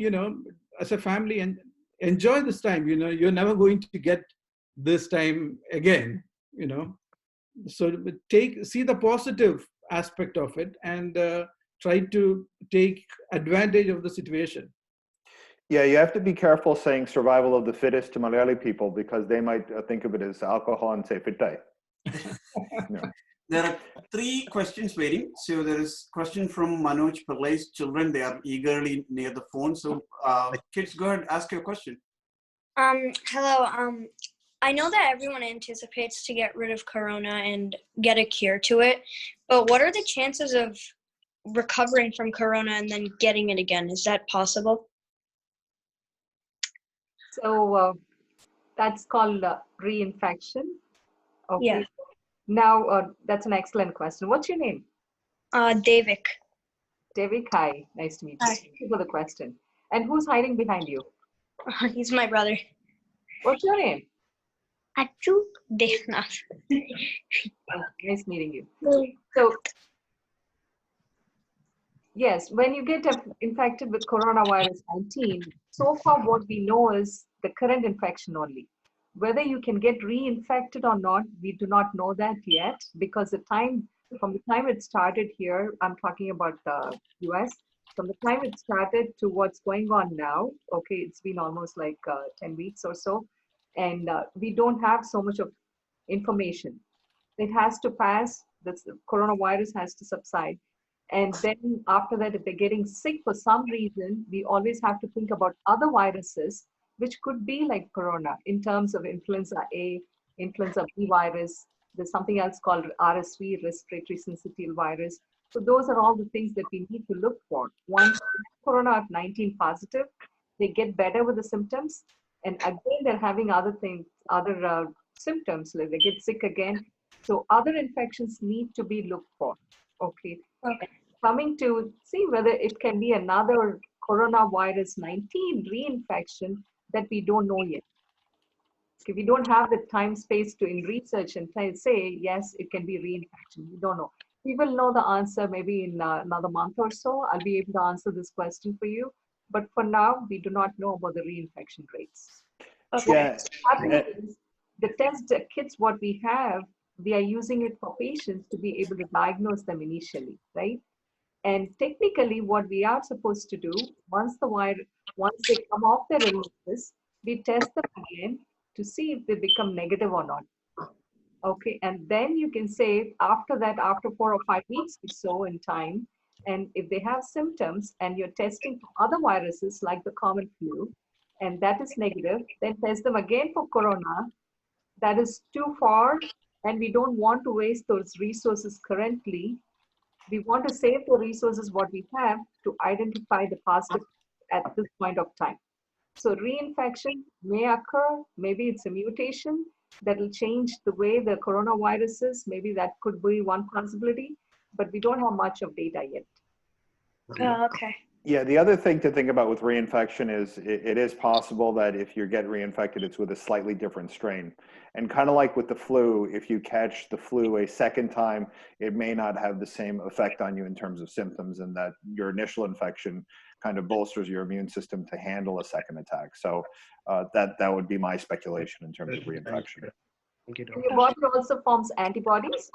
as a family, and enjoy this time. You're never going to get this time again, So see the positive aspect of it and try to take advantage of the situation. Yeah, you have to be careful saying survival of the fittest to Malayali people because they might think of it as alcohol and say fittai. Yeah. There are 3 questions waiting. So there is a question from Manoj Pillai's children. They are eagerly near the phone. So kids, go ahead, ask your question. Hello. I know that everyone anticipates to get rid of Corona and get a cure to it, but what are the chances of recovering from Corona and then getting it again? Is that possible? So that's called reinfection. Okay. Yeah. Now, that's an excellent question. What's your name? Davik. Davik, hi. Nice to meet you. Hi. Thank you for the question. And who's hiding behind you? He's my brother. What's your name? Achu Devnath. Nice meeting you. So, yes, when you get infected with coronavirus 19, so far what we know is the current infection only. Whether you can get reinfected or not, we do not know that yet because from the time it started here, I'm talking about the US, from the time it started to what's going on now, okay, it's been almost like 10 weeks or so, and we don't have so much of information. It has to pass, the coronavirus has to subside. And then after that, if they're getting sick for some reason, we always have to think about other viruses, which could be like corona in terms of influenza A, influenza B virus. There's something else called RSV, respiratory syncytial virus. So those are all the things that we need to look for. Once corona-19 positive, they get better with the symptoms. And again, they're having other things, other symptoms, like they get sick again. So other infections need to be looked for. Okay. Coming to see whether it can be another coronavirus 19 reinfection that we don't know yet. Okay, we don't have the time space to in research and say, yes, it can be reinfection. We don't know. We will know the answer maybe in another month or so. I'll be able to answer this question for you. But for now, we do not know about the reinfection rates. Yeah. The test kits, what we have, we are using it for patients to be able to diagnose them initially, right? And technically, what we are supposed to do, once they come off their illnesses, we test them again to see if they become negative or not. Okay, and then you can say after that, after 4 or 5 weeks or so in time, and if they have symptoms and you're testing for other viruses like the common flu, and that is negative, then test them again for corona. That is too far, and we don't want to waste those resources currently. We want to save the resources what we have to identify the positive at this point of time. So reinfection may occur. Maybe it's a mutation that will change the way the coronavirus is. Maybe that could be one possibility, but we don't have much of data yet. Oh, okay. Yeah, the other thing to think about with reinfection is it is possible that if you get reinfected, it's with a slightly different strain. And kind of like with the flu, if you catch the flu a second time, it may not have the same effect on you in terms of symptoms, and that your initial infection kind of bolsters your immune system to handle a second attack. So that would be my speculation in terms of reinfection. And your body also forms antibodies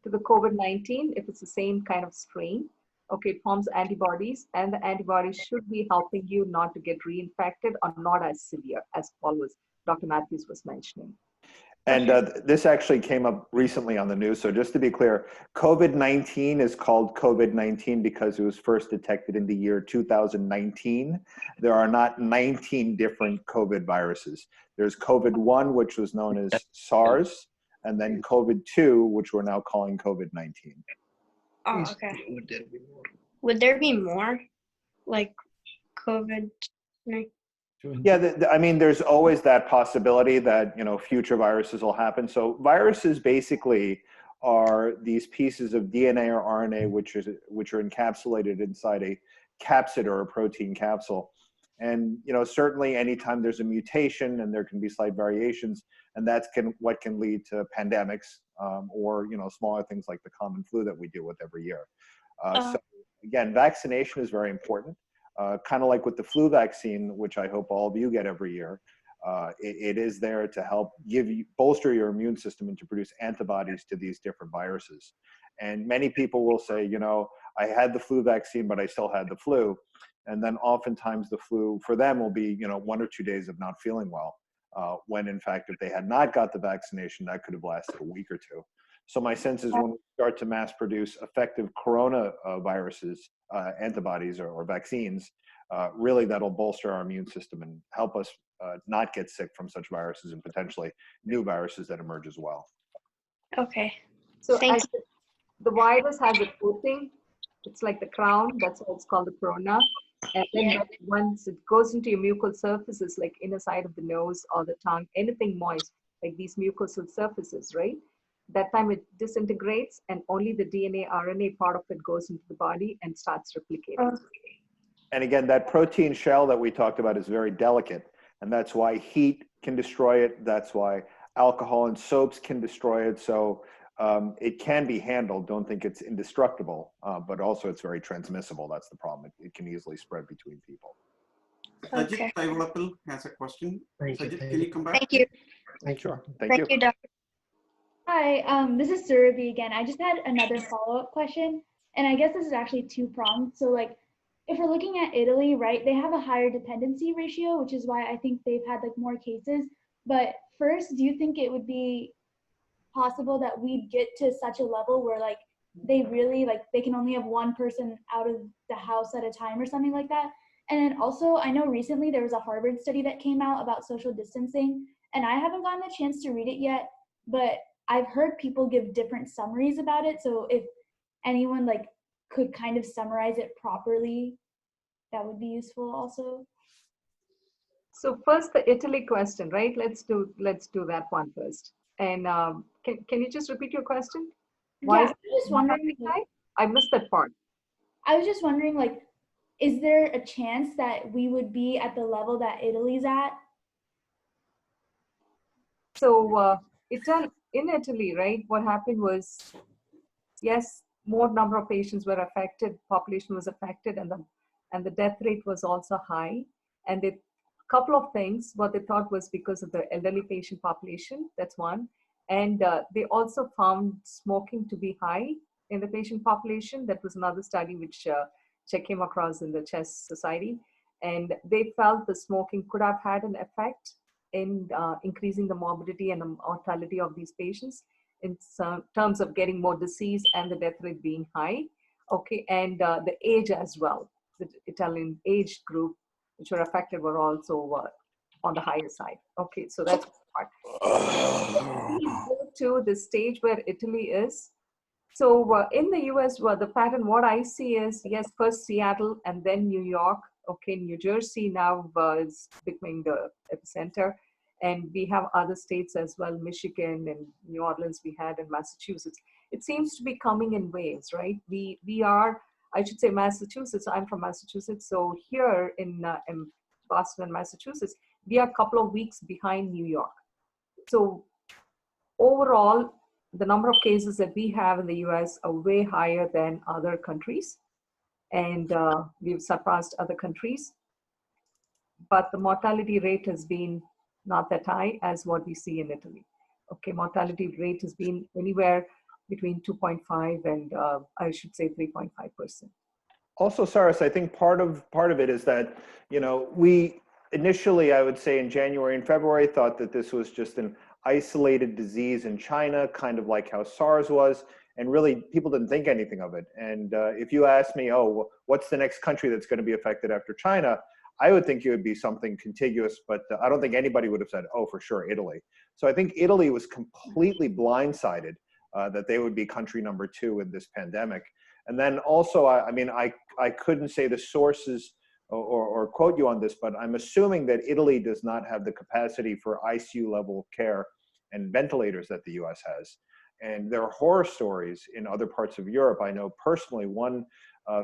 to the COVID-19 if it's the same kind of strain. Okay, it forms antibodies, and the antibodies should be helping you not to get reinfected or not as severe as Dr. Matthews was mentioning. And this actually came up recently on the news. So just to be clear, COVID-19 is called COVID-19 because it was first detected in the year 2019. There are not 19 different COVID viruses. There's COVID-1, which was known as SARS, and then COVID-2, which we're now calling COVID-19. Oh, okay. Would there be more, like COVID-19? Yeah, I mean, there's always that possibility that, you know, future viruses will happen. So viruses basically are these pieces of DNA or RNA which are encapsulated inside a capsid or a protein capsule. And, you know, certainly anytime there's a mutation, and there can be slight variations, and that's what can lead to pandemics or, you know, smaller things like the common flu that we deal with every year. So again, vaccination is very important. Kind of like with the flu vaccine, which I hope all of you get every year. It is there to help bolster your immune system and to produce antibodies to these different viruses. And many people will say, you know, I had the flu vaccine, but I still had the flu. And then oftentimes the flu for them will be, you know, 1 or 2 days of not feeling well. When in fact, if they had not got the vaccination, that could have lasted a week or two. So my sense is when we start to mass produce effective coronaviruses, antibodies or vaccines, really that'll bolster our immune system and help us not get sick from such viruses and potentially new viruses that emerge as well. Okay. So the virus has a coating. It's like the crown. That's why it's called the corona. And then once it goes into your mucosal surfaces, like inner side of the nose or the tongue, anything moist, like these mucosal surfaces, right? That time it disintegrates, and only the DNA, RNA part of it goes into the body and starts replicating. And again, that protein shell that we talked about is very delicate, and that's why heat can destroy it. That's why alcohol and soaps can destroy it. So it can be handled. Don't think it's indestructible, but also it's very transmissible. That's the problem. It can easily spread between people. Sajid Taivalapil has a question. Sajid, can you come back? Thank you. Thank you. Thank you, Doctor. Hi, this is Surabhi again. I just had another follow-up question, and I guess this is actually two-pronged. So, like, if we're looking at Italy, right, they have a higher dependency ratio, which is why I think they've had like more cases. But first, do you think it would be possible that we'd get to such a level where like they really like they can only have one person out of the house at a time or something like that? And then also, I know recently there was a Harvard study that came out about social distancing, and I haven't gotten the chance to read it yet, but I've heard people give different summaries about it. So if anyone like could kind of summarize it properly, that would be useful also. So first, the Italy question, right? Let's do that one first. And can you just repeat your question? Why Yeah, is I was just wondering. Like, I missed that part. I was just wondering, like, is there a chance that we would be at the level that Italy's at? So in Italy, right? What happened was, yes, more number of patients were affected, population was affected, and the death rate was also high. And a couple of things, what they thought was because of the elderly patient population, that's one. And they also found smoking to be high in the patient population. That was another study which came across in the Chess Society. And they felt the smoking could have had an effect in increasing the morbidity and the mortality of these patients in some terms of getting more disease and the death rate being high. Okay, and the age as well. The Italian age group which were affected were also on the higher side. Okay, so that's part. We go to the stage where Italy is. So in the US, the pattern, what I see is, yes, first Seattle and then New York. Okay, New Jersey now is becoming the epicenter. And we have other states as well, Michigan and New Orleans we had, and Massachusetts. It seems to be coming in waves, right? We are, I should say Massachusetts, I'm from Massachusetts. So here in Boston and Massachusetts, we are a couple of weeks behind New York. So overall, the number of cases that we have in the US are way higher than other countries. And we've surpassed other countries. But the mortality rate has been not that high as what we see in Italy. Okay, mortality rate has been anywhere between 2.5 and I should say 3.5%. Also, Saras, I think part of it is that, you know, we initially, I would say in January and February, thought that this was just an isolated disease in China, kind of like how SARS was, and really people didn't think anything of it. And if you ask me, oh, what's the next country that's going to be affected after China? I would think it would be something contiguous, but I don't think anybody would have said, oh, for sure, Italy. So I think Italy was completely blindsided that they would be country number 2 in this pandemic. And then also, I mean, I couldn't say the sources or quote you on this, but I'm assuming that Italy does not have the capacity for ICU level care and ventilators that the US has. And there are horror stories in other parts of Europe. I know personally one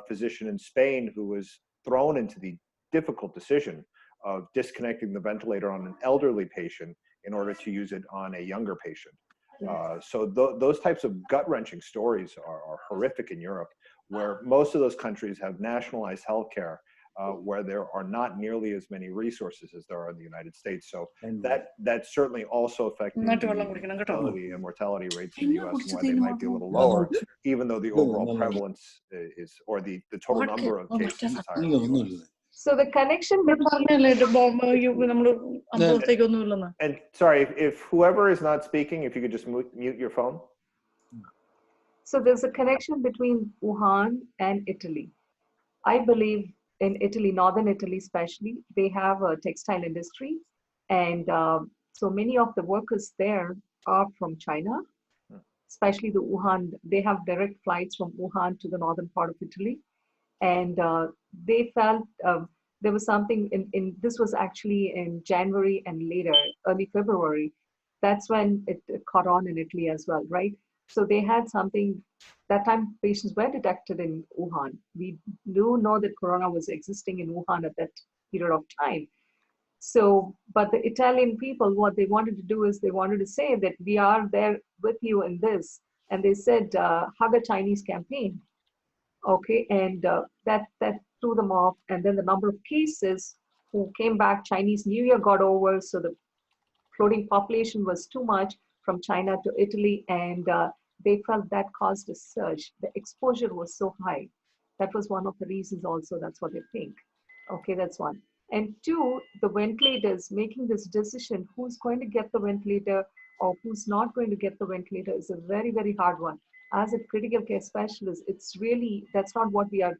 physician in Spain who was thrown into the difficult decision of disconnecting the ventilator on an elderly patient in order to use it on a younger patient. So those types of gut-wrenching stories are horrific in Europe, where most of those countries have nationalized healthcare, where there are not nearly as many resources as there are in the United States. So that certainly also affected the mortality and mortality rates in the US, and why they might be a little lower, even though the overall prevalence is, or the total number of cases is higher in the US. So the connection And sorry, if whoever is not speaking, if you could just mute your phone. So there's a connection between Wuhan and Italy. I believe in Italy, northern Italy especially, they have a textile industry. And so many of the workers there are from China, especially the Wuhan. They have direct flights from Wuhan to the northern part of Italy. And they felt there was something this was actually in January and later, early February. That's when it caught on in Italy as well, right? So they had something, that time patients were detected in Wuhan. We do know that Corona was existing in Wuhan at that period of time. So, but the Italian people, what they wanted to do is they wanted to say that we are there with you in this. And they said, hug a Chinese campaign. Okay, and that threw them off. And then the number of cases who came back, Chinese New Year got over, so the floating population was too much from China to Italy, and they felt that caused a surge. The exposure was so high. That was one of the reasons also, that's what they think. Okay, that's one. And two, the ventilators, making this decision, who's going to get the ventilator or who's not going to get the ventilator is a very, very hard one. As a critical care specialist, it's really, that's not what we are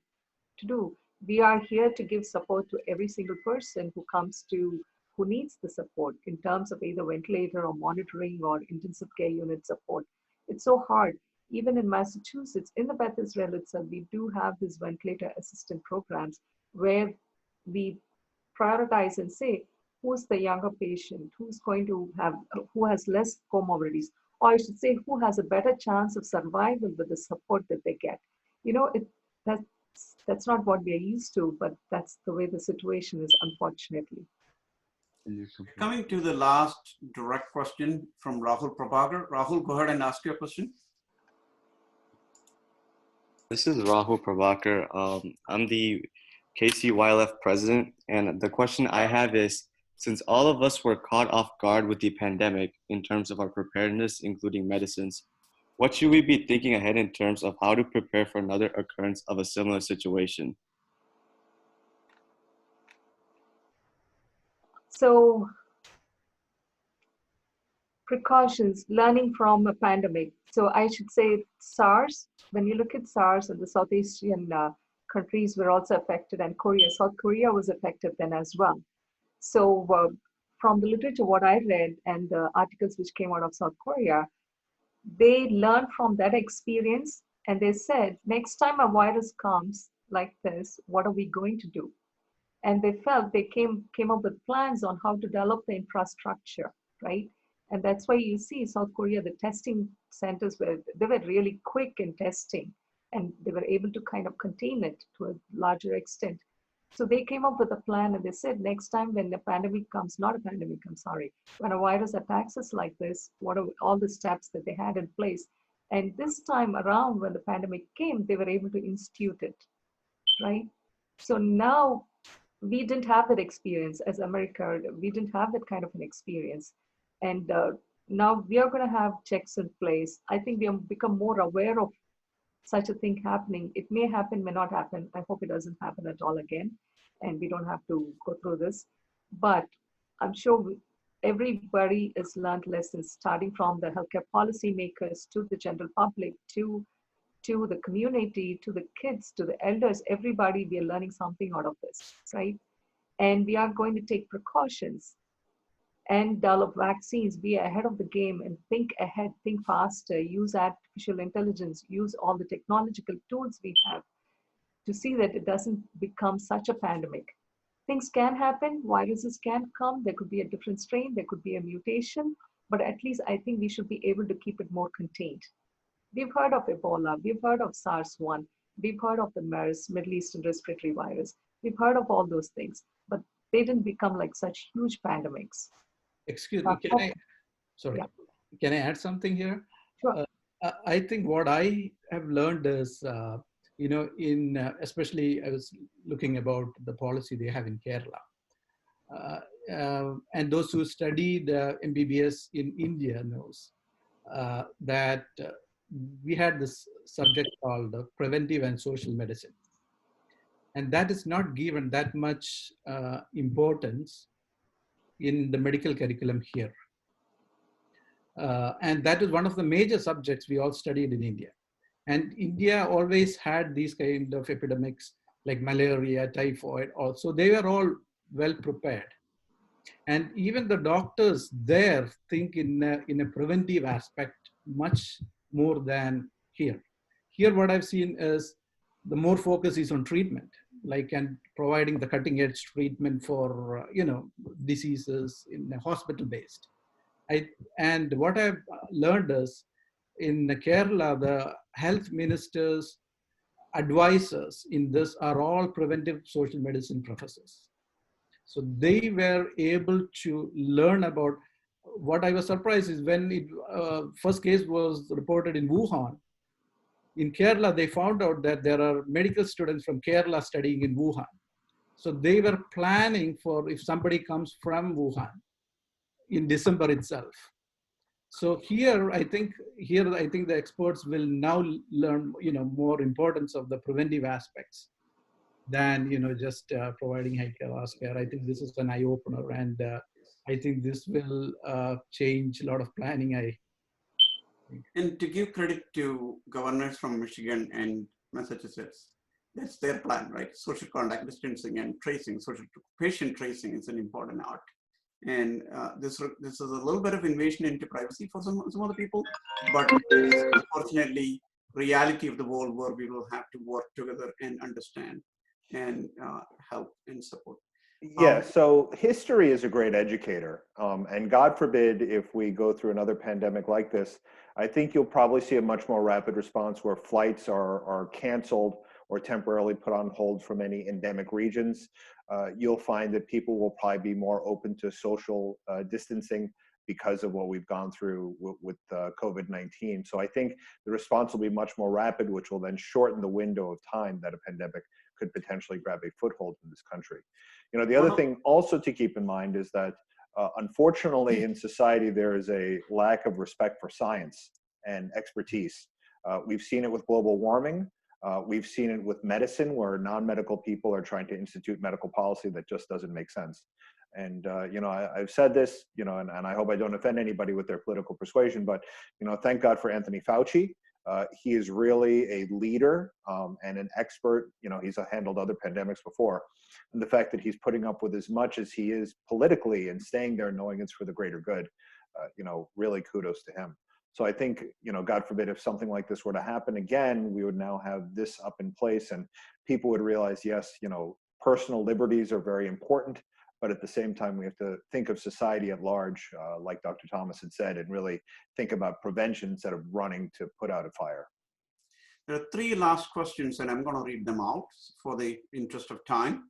to do. We are here to give support to every single person who comes to, who needs the support in terms of either ventilator or monitoring or intensive care unit support. It's so hard. Even in Massachusetts, in the Beth Israel itself, we do have these ventilator assistant programs where we prioritize and say, who's the younger patient, who's going to have, who has less comorbidities, or I should say, who has a better chance of survival with the support that they get. You know, that's not what we are used to, but that's the way the situation is, unfortunately. Coming to the last direct question from Rahul Prabhakar. Rahul, go ahead and ask your question. This is Rahul Prabhakar. I'm the KCYLF president, and the question I have is, since all of us were caught off guard with the pandemic in terms of our preparedness, including medicines, what should we be thinking ahead in terms of how to prepare for another occurrence of a similar situation? So, precautions, learning from a pandemic. So I should say SARS, when you look at SARS and the South Asian countries were also affected, and Korea, South Korea was affected then as well. So from the literature, what I read and the articles which came out of South Korea, they learned from that experience and they said, next time a virus comes like this, what are we going to do? And they felt they came up with plans on how to develop the infrastructure, right? And that's why you see South Korea, the testing centers they were really quick in testing and they were able to kind of contain it to a larger extent. So they came up with a plan and they said, next time when the pandemic comes, not a pandemic, I'm sorry, when a virus attacks us like this, what are all the steps that they had in place? And this time around when the pandemic came, they were able to institute it, right? So now we didn't have that experience as America. We didn't have that kind of an experience. And now we are going to have checks in place. I think we have become more aware of such a thing happening. It may happen, may not happen. I hope it doesn't happen at all again. And we don't have to go through this. But I'm sure everybody has learned lessons, starting from the healthcare policymakers to the general public, to the community, to the kids, to the elders. Everybody, we are learning something out of this, right? And we are going to take precautions and develop vaccines, be ahead of the game and think ahead, think faster, use artificial intelligence, use all the technological tools we have to see that it doesn't become such a pandemic. Things can happen, viruses can come, there could be a different strain, there could be a mutation, but at least I think we should be able to keep it more contained. We've heard of Ebola, we've heard of SARS-1, we've heard of the MERS, Middle Eastern Respiratory Virus, we've heard of all those things, but they didn't become like such huge pandemics. Excuse me, can I add something here? Sure. I think what I have learned is, you know, especially I was looking about the policy they have in Kerala. And those who studied MBBS in India knows that we had this subject called preventive and social medicine. And that is not given that much importance in the medical curriculum here. And that is one of the major subjects we all studied in India. And India always had these kind of epidemics like malaria, typhoid also. They were all well prepared. And even the doctors there think in a preventive aspect much more than here. Here what I've seen is the more focus is on treatment, like and providing the cutting edge treatment for you know, diseases in a hospital based. And what I've learned is in Kerala, the health ministers, advisors in this are all preventive social medicine professors. So they were able to learn about. What I was surprised is when it first case was reported in Wuhan, in Kerala, they found out that there are medical students from Kerala studying in Wuhan. So they were planning for if somebody comes from Wuhan in December itself. So here, I think the experts will now learn, more importance of the preventive aspects than, just providing healthcare. I think this is an eye opener, and I think this will change a lot of planning. And to give credit to governors from Michigan and Massachusetts, that's their plan, right? Social contact distancing and tracing, social patient tracing is an important art. And this is a little bit of invasion into privacy for some other people, but it's unfortunately reality of the world where we will have to work together and understand and help and support. Yeah, so history is a great educator. And God forbid if we go through another pandemic like this, I think you'll probably see a much more rapid response where flights are canceled or temporarily put on hold from any endemic regions. You'll find that people will probably be more open to social distancing because of what we've gone through with COVID-19. So I think the response will be much more rapid, which will then shorten the window of time that a pandemic could potentially grab a foothold in this country. The other thing also to keep in mind is that unfortunately in society, there is a lack of respect for science and expertise. We've seen it with global warming. We've seen it with medicine, where non-medical people are trying to institute medical policy that just doesn't make sense. And, I've said this, and I hope I don't offend anybody with their political persuasion, but, thank God for Anthony Fauci. He is really a leader and an expert. He's handled other pandemics before. And the fact that he's putting up with as much as he is politically and staying there knowing it's for the greater good, really kudos to him. So I think, God forbid, if something like this were to happen again, we would now have this up in place and people would realize, yes, personal liberties are very important, but at the same time, we have to think of society at large, like Dr. Thomas had said, and really think about prevention instead of running to put out a fire. There are three last questions, and I'm going to read them out for the interest of time.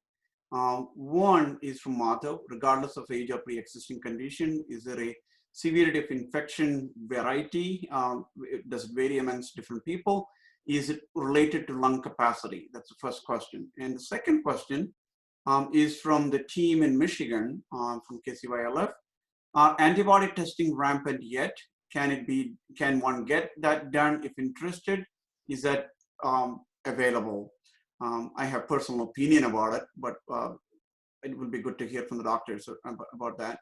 One is from Madhav. Regardless of age or pre-existing condition, is there a severity of infection variety? Does it vary amongst different people? Is it related to lung capacity? That's the first question. And the second question is from the team in Michigan, from KCYLF. Are antibody testing rampant yet? Can one get that done if interested? Is that available? I have personal opinion about it, but it would be good to hear from the doctors about that.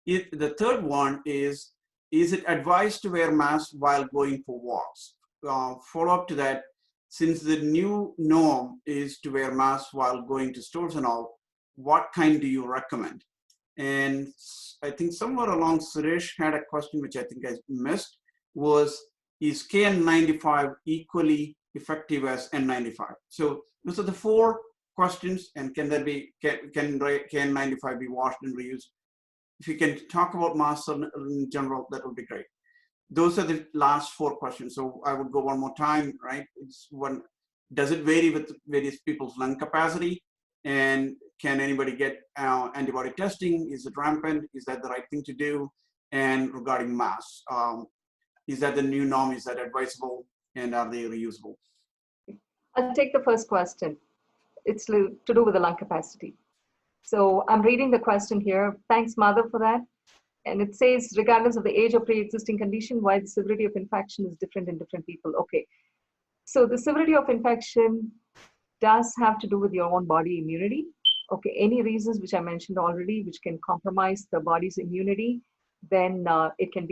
The third one is it advised to wear masks while going for walks? Follow up to that, since the new norm is to wear masks while going to stores and all, what kind do you recommend? And I think somewhere along Suresh had a question, which I think I missed, was, is KN95 equally effective as N95? So those are the four questions, and can KN95 be washed and reused? If you can talk about masks in general, that would be great. Those are the last four questions. So I would go one more time, right? Does it vary with various people's lung capacity? And can anybody get antibody testing? Is it rampant? Is that the right thing to do? And regarding masks, is that the new norm? Is that advisable? And are they reusable? I'll take the first question. It's to do with the lung capacity. So I'm reading the question here. Thanks, Mother, for that. And it says, regardless of the age or pre-existing condition, why the severity of infection is different in different people. Okay. So the severity of infection does have to do with your own body immunity. Okay, any reasons which I mentioned already, which can compromise the body's immunity, then it can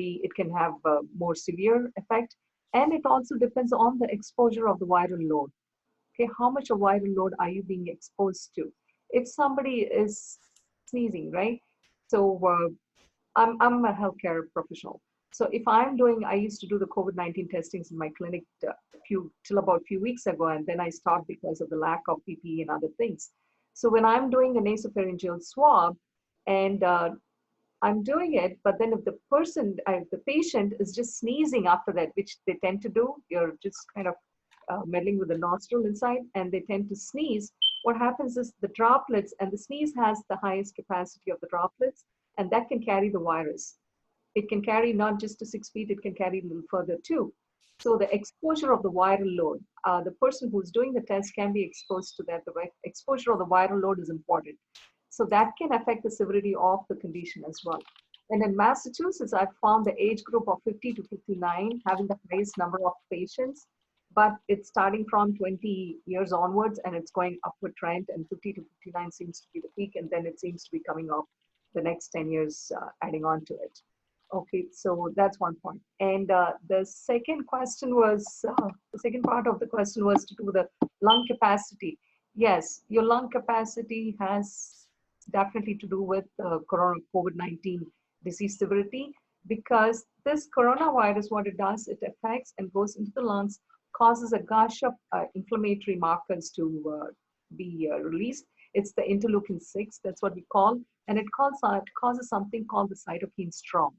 have a more severe effect. And it also depends on the exposure of the viral load. Okay, how much of viral load are you being exposed to? If somebody is sneezing, right? So I'm a healthcare professional. So if I used to do the COVID-19 testings in my clinic till about a few weeks ago, and then I stopped because of the lack of PPE and other things. So when I'm doing a nasopharyngeal swab, and I'm doing it, but then if the patient is just sneezing after that, which they tend to do, you're just kind of meddling with the nostril inside, and they tend to sneeze. What happens is the droplets, and the sneeze has the highest capacity of the droplets, and that can carry the virus. It can carry not just to 6 feet, it can carry a little further too. So the exposure of the viral load, the person who's doing the test can be exposed to that. The exposure of the viral load is important. So that can affect the severity of the condition as well. And in Massachusetts, I've found the age group of 50 to 59 having the highest number of patients, but it's starting from 20 years onwards and it's going upward trend, and 50 to 59 seems to be the peak, and then it seems to be coming up the next 10 years, adding on to it. Okay, so that's one point. And the second question was, the second part of the question was to do with the lung capacity. Yes, your lung capacity has definitely to do with COVID-19 disease severity, because this coronavirus, what it does, it affects and goes into the lungs, causes a gush of inflammatory markers to be released. It's the interleukin-6, that's what we call, and it causes something called the cytokine storm,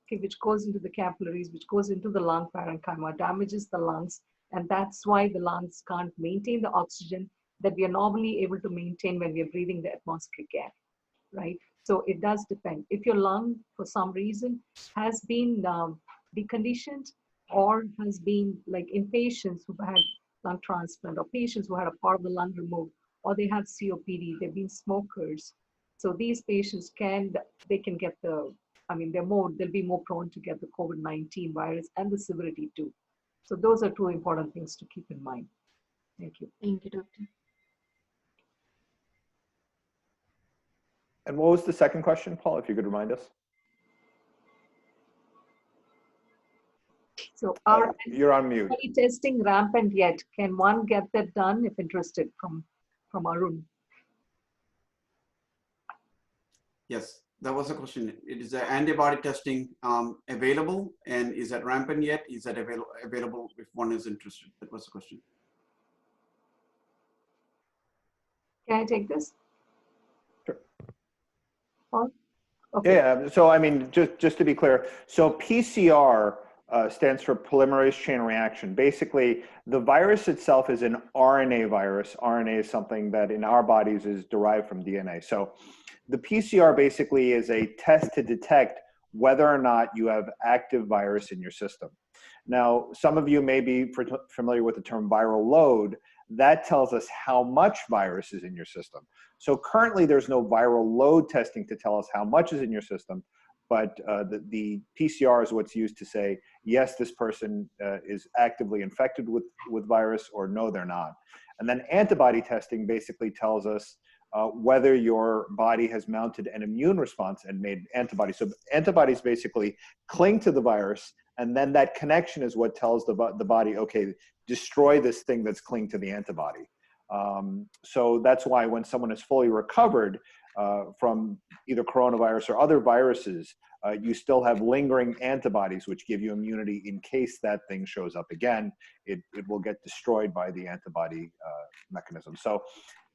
okay, which goes into the capillaries, which goes into the lung parenchyma, damages the lungs, and that's why the lungs can't maintain the oxygen that we are normally able to maintain when we are breathing the atmospheric air, right? So it does depend. If your lung, for some reason, has been deconditioned, or has been like in patients who've had lung transplant, or patients who had a part of the lung removed, or they have COPD, they've been smokers. So these patients can get the, they'll be more prone to get the COVID-19 virus and the severity too. So those are two important things to keep in mind. Thank you. Thank you, Doctor. And what was the second question, Paul, if you could remind us? So are you're on mute. Testing rampant yet? Can one get that done if interested, from Arun? Yes, that was a question. Is the antibody testing available, and is that rampant yet? Is that available if one is interested? That was the question. Can I take this? Sure. Paul? Okay. Yeah, so I mean, just to be clear, so PCR stands for polymerase chain reaction. Basically, the virus itself is an RNA virus. RNA is something that in our bodies is derived from DNA. So the PCR basically is a test to detect whether or not you have active virus in your system. Now, some of you may be familiar with the term viral load. That tells us how much virus is in your system. So currently there's no viral load testing to tell us how much is in your system, but the PCR is what's used to say, yes, this person is actively infected with virus, or no, they're not. And then antibody testing basically tells us whether your body has mounted an immune response and made antibodies. So antibodies basically cling to the virus, and then that connection is what tells the body, okay, destroy this thing that's clinging to the antibody. So that's why when someone is fully recovered from either coronavirus or other viruses, you still have lingering antibodies which give you immunity in case that thing shows up again. It will get destroyed by the antibody mechanism. So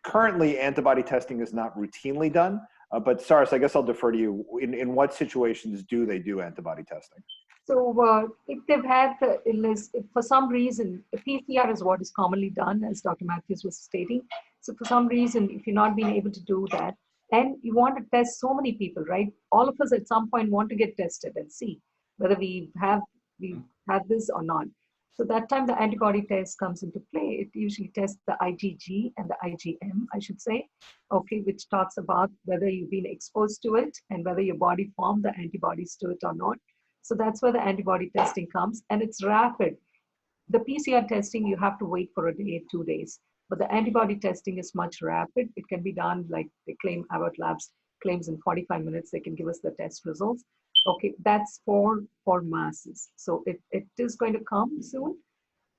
currently antibody testing is not routinely done, but Saras, I guess I'll defer to you. In what situations do they do antibody testing? So if they've had the illness, if for some reason, PCR is what is commonly done, as Dr. Matthews was stating. So for some reason, if you're not being able to do that, and you want to test so many people, right? All of us at some point want to get tested and see whether we have this or not. So that time the antibody test comes into play. It usually tests the IgG and the IgM, I should say, okay, which talks about whether you've been exposed to it and whether your body formed the antibodies to it or not. So that's where the antibody testing comes, and it's rapid. The PCR testing, you have to wait for a day, 2 days, but the antibody testing is much rapid. It can be done, like they claim, Abbott Labs claims, in 45 minutes, they can give us the test results. Okay, that's for masses. So it is going to come soon.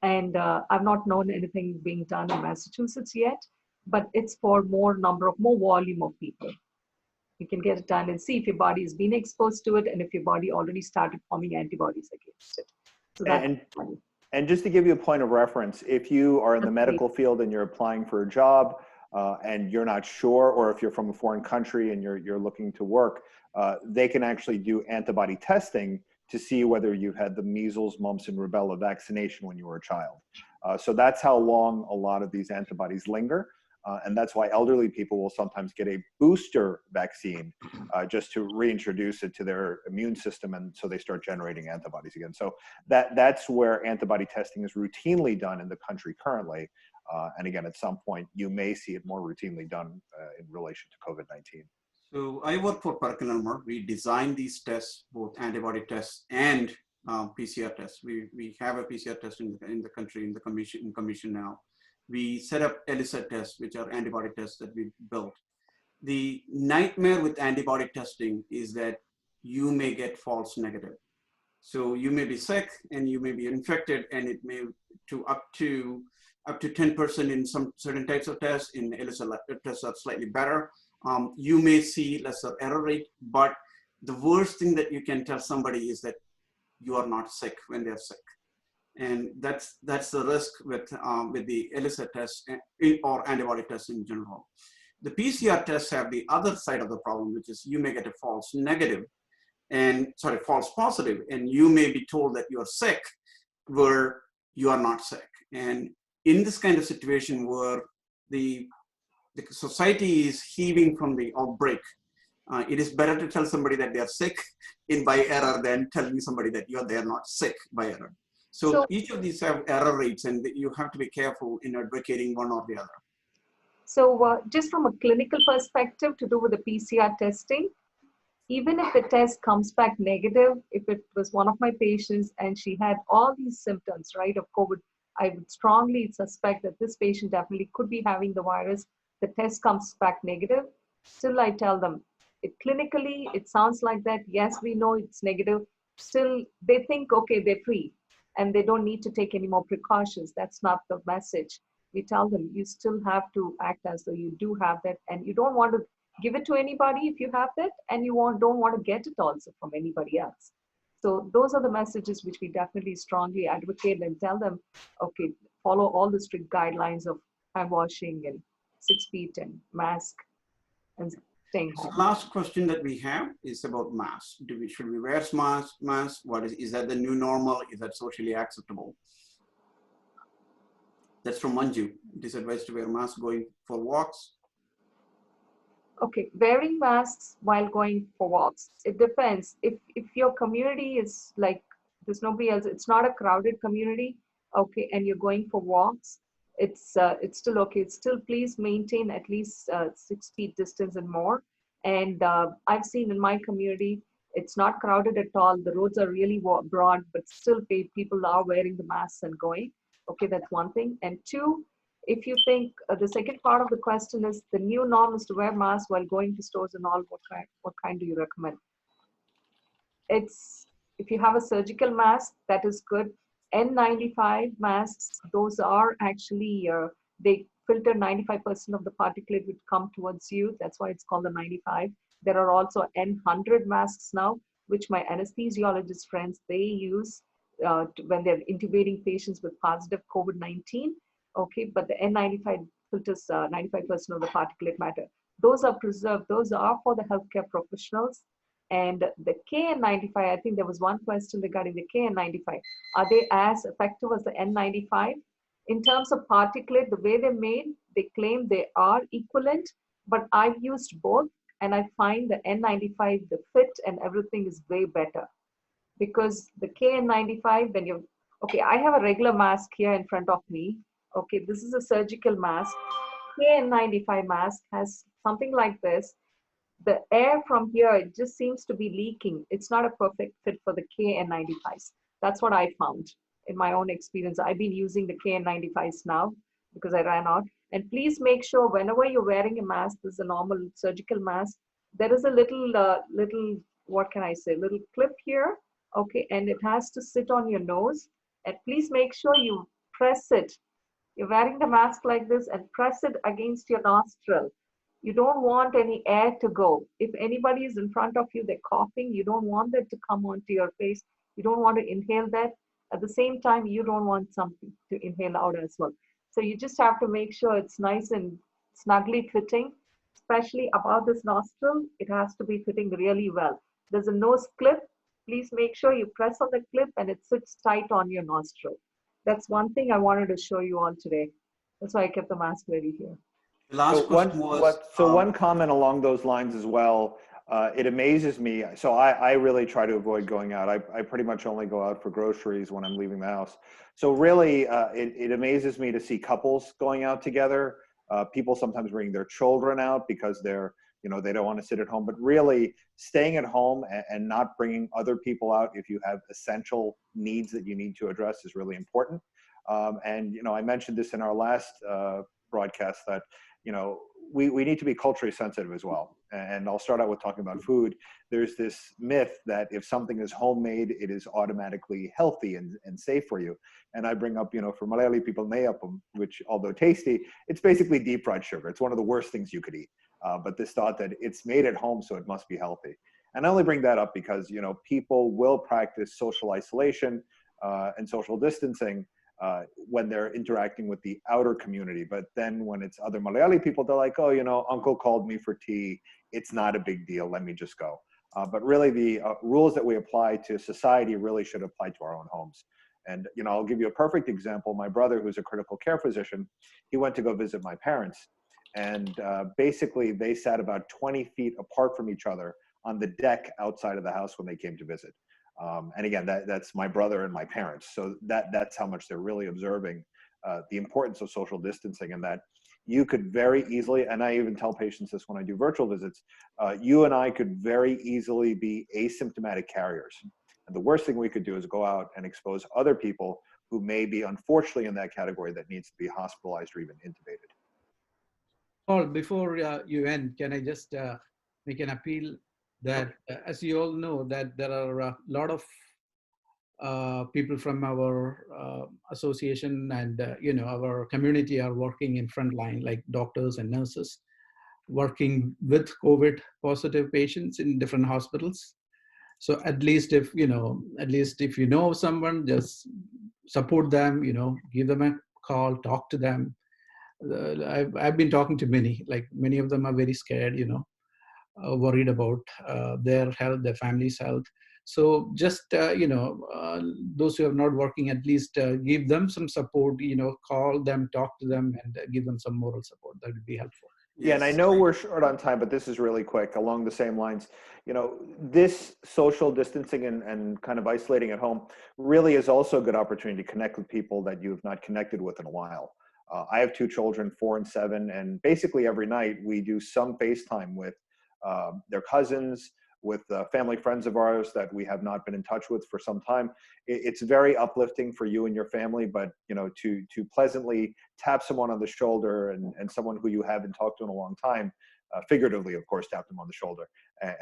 And I've not known anything being done in Massachusetts yet, but it's for more volume of people. You can get it done and see if your body has been exposed to it and if your body already started forming antibodies against it. So that's and just to give you a point of reference, if you are in the medical field and you're applying for a job and you're not sure, or if you're from a foreign country and you're looking to work, they can actually do antibody testing to see whether you've had the measles, mumps, and rubella vaccination when you were a child. So that's how long a lot of these antibodies linger. And that's why elderly people will sometimes get a booster vaccine just to reintroduce it to their immune system, and so they start generating antibodies again. So that's where antibody testing is routinely done in the country currently. And again, at some point, you may see it more routinely done in relation to COVID-19. So I work for PerkinElmer. We design these tests, both antibody tests and PCR tests. We have a PCR test in the country, in commission now. We set up ELISA tests, which are antibody tests that we built. The nightmare with antibody testing is that you may get false negative. So you may be sick and you may be infected, and it may up to 10% in some certain types of tests. In ELISA tests are slightly better. You may see lesser error rate, but the worst thing that you can tell somebody is that you are not sick when they're sick. And that's the risk with the ELISA test or antibody tests in general. The PCR tests have the other side of the problem, which is you may get a false negative false positive, and you may be told that you are sick where you are not sick. And in this kind of situation where the society is heaving from the outbreak, it is better to tell somebody that they are sick by error than telling somebody that they are not sick by error. So each of these have error rates, and you have to be careful in advocating one or the other. So just from a clinical perspective to do with the PCR testing, even if the test comes back negative, if it was one of my patients and she had all these symptoms, right, of COVID, I would strongly suspect that this patient definitely could be having the virus. The test comes back negative. Still, I tell them, clinically, it sounds like that. Yes, we know it's negative. Still, they think, okay, they're free and they don't need to take any more precautions. That's not the message. We tell them, you still have to act as though you do have that, and you don't want to give it to anybody if you have that, and you don't want to get it also from anybody else. So those are the messages which we definitely strongly advocate and tell them, okay, follow all the strict guidelines of hand washing and 6 feet and mask and staying home. So last question that we have is about masks. Should we wear masks? What is that the new normal? Is that socially acceptable? That's from Manju. It is advised to wear masks going for walks. Okay, wearing masks while going for walks. It depends. If your community is like, there's nobody else, it's not a crowded community, okay, and you're going for walks, it's still okay. It's still, please maintain at least 6 feet distance and more. And I've seen in my community, it's not crowded at all. The roads are really broad, but still people are wearing the masks and going. Okay, that's one thing. And two, if you think the second part of the question is the new norm is to wear masks while going to stores and all, what kind do you recommend? If you have a surgical mask, that is good. N95 masks, those are actually, they filter 95% of the particulate which come towards you. That's why it's called the 95. There are also N100 masks now, which my anesthesiologist friends, they use when they're intubating patients with positive COVID-19. Okay, but the N95 filters 95% of the particulate matter. Those are preserved. Those are for the healthcare professionals. And the KN95, I think there was one question regarding the KN95. Are they as effective as the N95? In terms of particulate, the way they're made, they claim they are equivalent, but I've used both, and I find the N95, the fit and everything is way better. Because the KN95, when you, okay, I have a regular mask here in front of me. Okay, this is a surgical mask. KN95 mask has something like this. The air from here, it just seems to be leaking. It's not a perfect fit for the KN95s. That's what I found in my own experience. I've been using the KN95s now because I ran out. And please make sure whenever you're wearing a mask, this is a normal surgical mask, there is a little, what can I say, little clip here. Okay, and it has to sit on your nose. And please make sure you press it. You're wearing the mask like this and press it against your nostril. You don't want any air to go. If anybody is in front of you, they're coughing, you don't want that to come onto your face. You don't want to inhale that. At the same time, you don't want something to inhale out as well. So you just have to make sure it's nice and snugly fitting, especially above this nostril. It has to be fitting really well. There's a nose clip. Please make sure you press on the clip and it sits tight on your nostril. That's one thing I wanted to show you all today. That's why I kept the mask ready here. The last question was, one comment along those lines as well. It amazes me. So I really try to avoid going out. I pretty much only go out for groceries when I'm leaving the house. So really, it amazes me to see couples going out together. People sometimes bring their children out because they're, they don't want to sit at home, but really staying at home and not bringing other people out if you have essential needs that you need to address is really important. And, I mentioned this in our last broadcast that, we need to be culturally sensitive as well. And I'll start out with talking about food. There's this myth that if something is homemade, it is automatically healthy and safe for you. And I bring up, for Malayali people, neyappam, which although tasty, it's basically deep fried sugar. It's one of the worst things you could eat. But this thought that it's made at home, so it must be healthy. And I only bring that up because, people will practice social isolation and social distancing when they're interacting with the outer community. But then when it's other Malayali people, they're like, oh, uncle called me for tea. It's not a big deal. Let me just go. But really the rules that we apply to society really should apply to our own homes. And, I'll give you a perfect example. My brother, who's a critical care physician, he went to go visit my parents. And basically they sat about 20 feet apart from each other on the deck outside of the house when they came to visit. And again, that's my brother and my parents. So that's how much they're really observing the importance of social distancing, and that you could very easily, and I even tell patients this when I do virtual visits, you and I could very easily be asymptomatic carriers. And the worst thing we could do is go out and expose other people who may be unfortunately in that category that needs to be hospitalized or even intubated. Paul, before you end, can I just make an appeal that, as you all know, that there are a lot of people from our association and our community are working in frontline, like doctors and nurses, working with COVID positive patients in different hospitals. So at least if you know someone, just support them. Give them a call, talk to them. I've been talking to many of them are very scared, worried about their health, their family's health. So just, those who are not working, at least give them some support, call them, talk to them, and give them some moral support. That would be helpful. Yes. Yeah, and I know we're short on time, but this is really quick along the same lines. This social distancing and kind of isolating at home really is also a good opportunity to connect with people that you have not connected with in a while. I have 2 children, 4 and 7, and basically every night we do some FaceTime with their cousins, with family friends of ours that we have not been in touch with for some time. It's very uplifting for you and your family, but to pleasantly tap someone on the shoulder and someone who you haven't talked to in a long time, figuratively, of course, tap them on the shoulder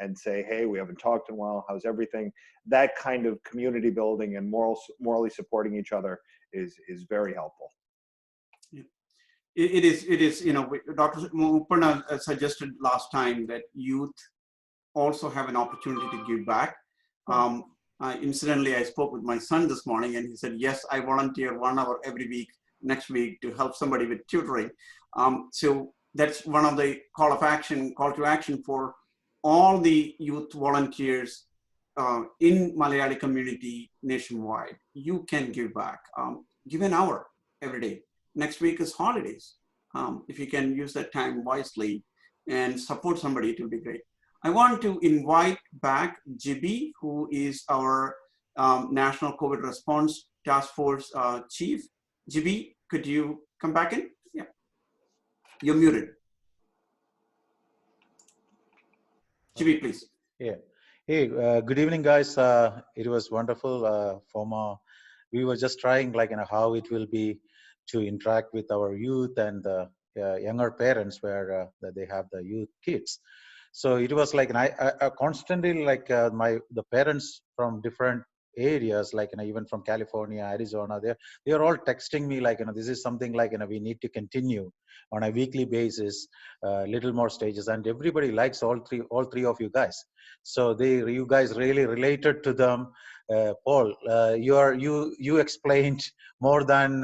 and say, hey, we haven't talked in a while, how's everything? That kind of community building and morally supporting each other is very helpful. It is, Dr. Upparna suggested last time that youth also have an opportunity to give back. Incidentally, I spoke with my son this morning and he said, yes, I volunteer 1 hour every week next week to help somebody with tutoring. So that's one of the call to action for all the youth volunteers in Malayali community nationwide. You can give back. Give an hour every day. Next week is holidays. If you can use that time wisely and support somebody, it will be great. I want to invite back Jibi, who is our National COVID Response Task Force Chief. Jibi, could you come back in? Yeah, you're muted. Jibi, please. Yeah. Hey, good evening, guys. It was wonderful. FOMAA. We were just trying, how it will be to interact with our youth and the younger parents where they have the youth kids. So it was I constantly the parents from different areas, even from California, Arizona, they are all texting me this is something we need to continue on a weekly basis, little more stages, and everybody likes all three of you guys. So you guys really related to them. Paul, you explained more than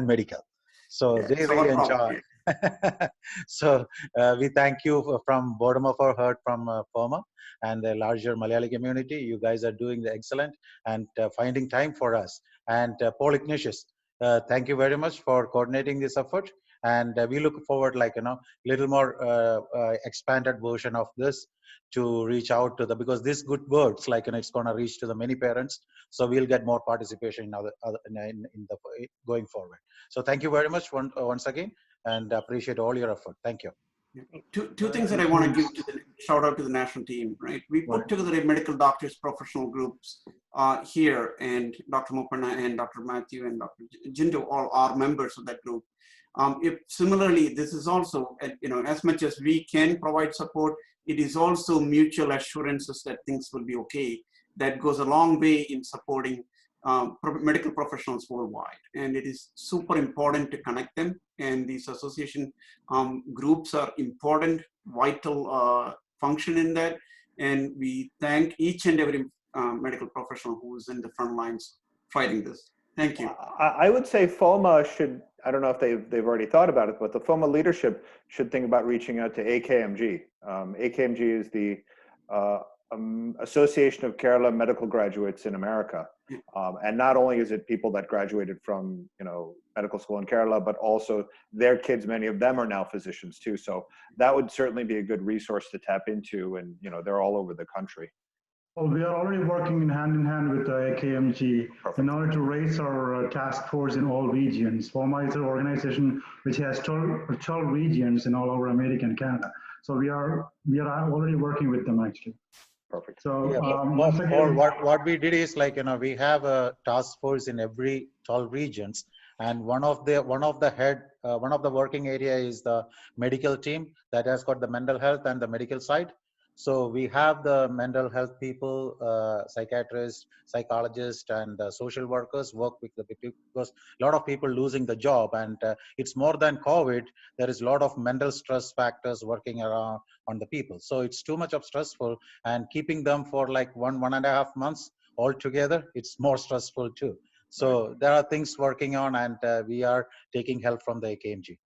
medical, so they really enjoy. So we thank you from bottom of our heart from FOMAA and the larger Malayali community. You guys are doing the excellent and finding time for us. And Paul Ignatius, thank you very much for coordinating this effort. And we look forward little more expanded version of this to reach out to because this good words it's going to reach to the many parents, so we'll get more participation in the going forward. So thank you very much once again, and appreciate all your effort. Thank you. Two things that I want to give to the shout out to the national team, right? We put together a medical doctors professional groups here, and Dr. Mopanna and Dr. Matthew and Dr. Jindo all are members of that group. If similarly, this is also, as much as we can provide support, it is also mutual assurances that things will be okay. That goes a long way in supporting medical professionals worldwide. And it is super important to connect them. And these association groups are important, vital function in that. And we thank each and every medical professional who is in the front lines fighting this. Thank you. I would say FOMA should, I don't know if they've already thought about it, but the FOMA leadership should think about reaching out to AKMG. AKMG is the Association of Kerala Medical Graduates in America. And not only is it people that graduated from, medical school in Kerala, but also their kids, many of them are now physicians too. So that would certainly be a good resource to tap into, and, they're all over the country. Well, we are already working hand in hand with AKMG in order to raise our task force in all regions. FOMA is an organization which has 12 regions in all over America and Canada. So we are already working with them actually. Perfect. So once again, what we did is we have a task force in every 12 regions, and one of the working area is the medical team that has got the mental health and the medical side. So we have the mental health people, psychiatrists, psychologists, and social workers work with the people, because a lot of people losing the job, and it's more than COVID. There is a lot of mental stress factors working around on the people. So it's too much of stressful, and keeping them for like 1.5 months all together, it's more stressful too. So there are things working on, and we are taking help from the AKMG.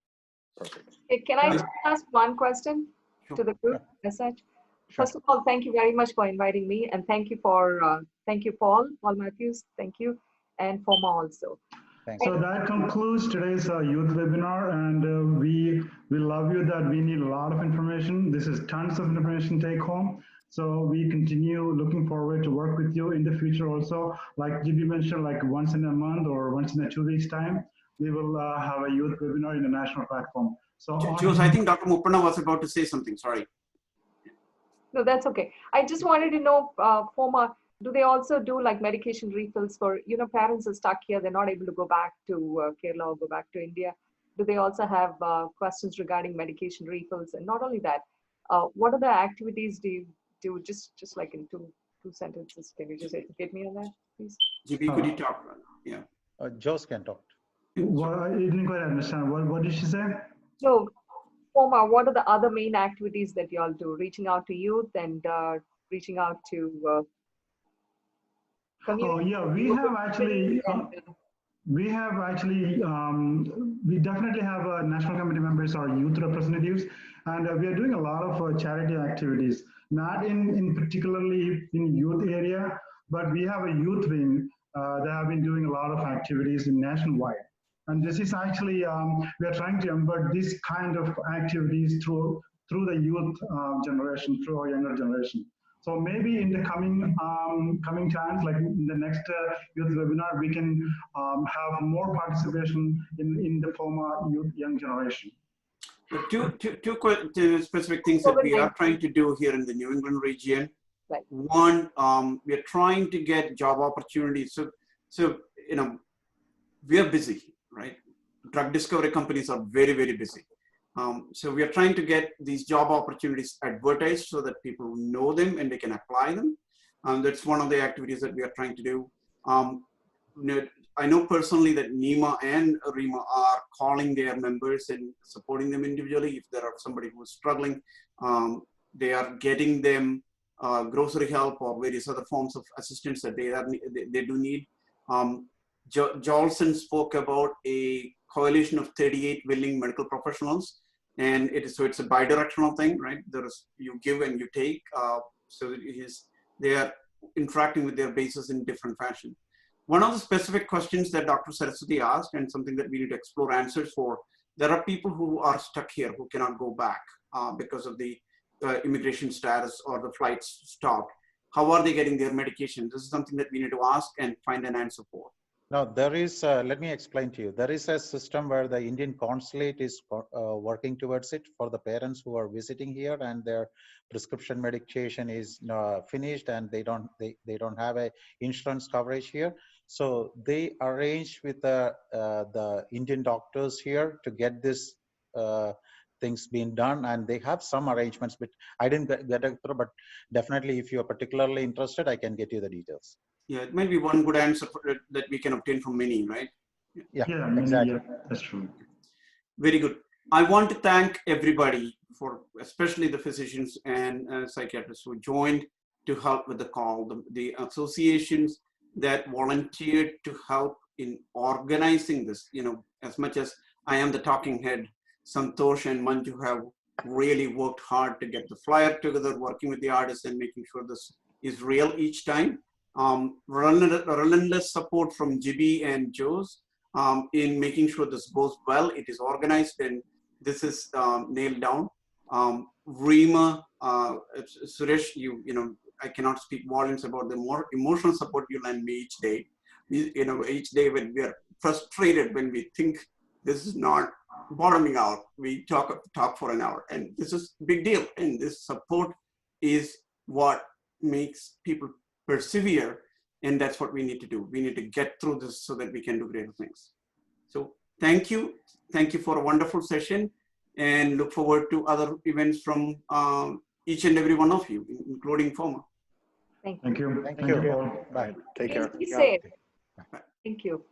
Perfect. Can I just ask one question to the group as such? First of all, thank you very much for inviting me, and thank you Paul Matthews, thank you, and FOMA also. Thanks. So that concludes today's youth webinar, and we love you that we need a lot of information. This is tons of information take home. So we continue looking forward to work with you in the future also. Like GB mentioned, like once in a month or once in a 2 weeks time, we will have a youth webinar in a national platform. So Jules, I think Dr. Mopanna was about to say something, sorry. No, that's okay. I just wanted to know, FOMA, do they also do like medication refills for, parents are stuck here, they're not able to go back to Kerala or go back to India. Do they also have questions regarding medication refills? And not only that, what other activities do you do, just like in two sentences? Can you just educate me on that, please? GB, could you talk? Yeah. Jose can talk. Well, I didn't quite understand. What did she say? So, FOMA, what are the other main activities that you all do? Reaching out to youth and reaching out to community? Oh yeah, we definitely have national committee members or youth representatives, and we are doing a lot of charity activities, not in particularly in youth area, but we have a youth wing that have been doing a lot of activities in nationwide. And this is actually, we are trying to embed this kind of activities through the youth generation, through our younger generation. So maybe in the coming times, like in the next youth webinar, we can have more participation in the FOMA youth young generation. Two specific things that we are trying to do here in the New England region. Right. One, we are trying to get job opportunities. So we are busy, right? Drug discovery companies are very, very busy. So we are trying to get these job opportunities advertised so that people know them and they can apply them. That's one of the activities that we are trying to do. I know personally that NEMA and REMA are calling their members and supporting them individually. If there are somebody who is struggling, they are getting them grocery help or various other forms of assistance that they do need. Jolson spoke about a coalition of 38 willing medical professionals, and it's a bidirectional thing, right? You give and you take, so they are interacting with their bases in different fashion. One of the specific questions that Dr. Saraswati asked, and something that we need to explore answers for, there are people who are stuck here who cannot go back because of the immigration status or the flights stopped. How are they getting their medication? This is something that we need to ask and find an answer for. Now, there is, let me explain to you, there is a system where the Indian consulate is working towards it for the parents who are visiting here and their prescription medication is finished and they don't have a insurance coverage here. So they arrange with the Indian doctors here to get this things being done, and they have some arrangements, but I didn't get it through, but definitely if you're particularly interested, I can get you the details. Yeah, it might be one good answer for it that we can obtain from many, right? Yeah, Yeah, exactly. Yeah, that's true. Very good. I want to thank everybody for, especially the physicians and psychiatrists who joined to help with the call, the associations that volunteered to help in organizing this. You know, as much as I am the talking head, Santosh and Manju have really worked hard to get the flyer together, working with the artists and making sure this is real each time. Relentless support from Jibi and Jose in making sure this goes well. It is organized and this is nailed down. Reema, Suresh, you know, I cannot speak volumes about the more emotional support you lend me each day. You know, each day when we are frustrated, when we think this is not bottoming out, we talk for an hour, and this is a big deal. And this support is what makes people persevere, and that's what we need to do. We need to get through this so that we can do greater things. So thank you for a wonderful session, and look forward to other events from each and every one of you, including FOMAA. Thank you. Thank you. Thank Thank you you. all. Bye. Take care. Be safe. Thank you.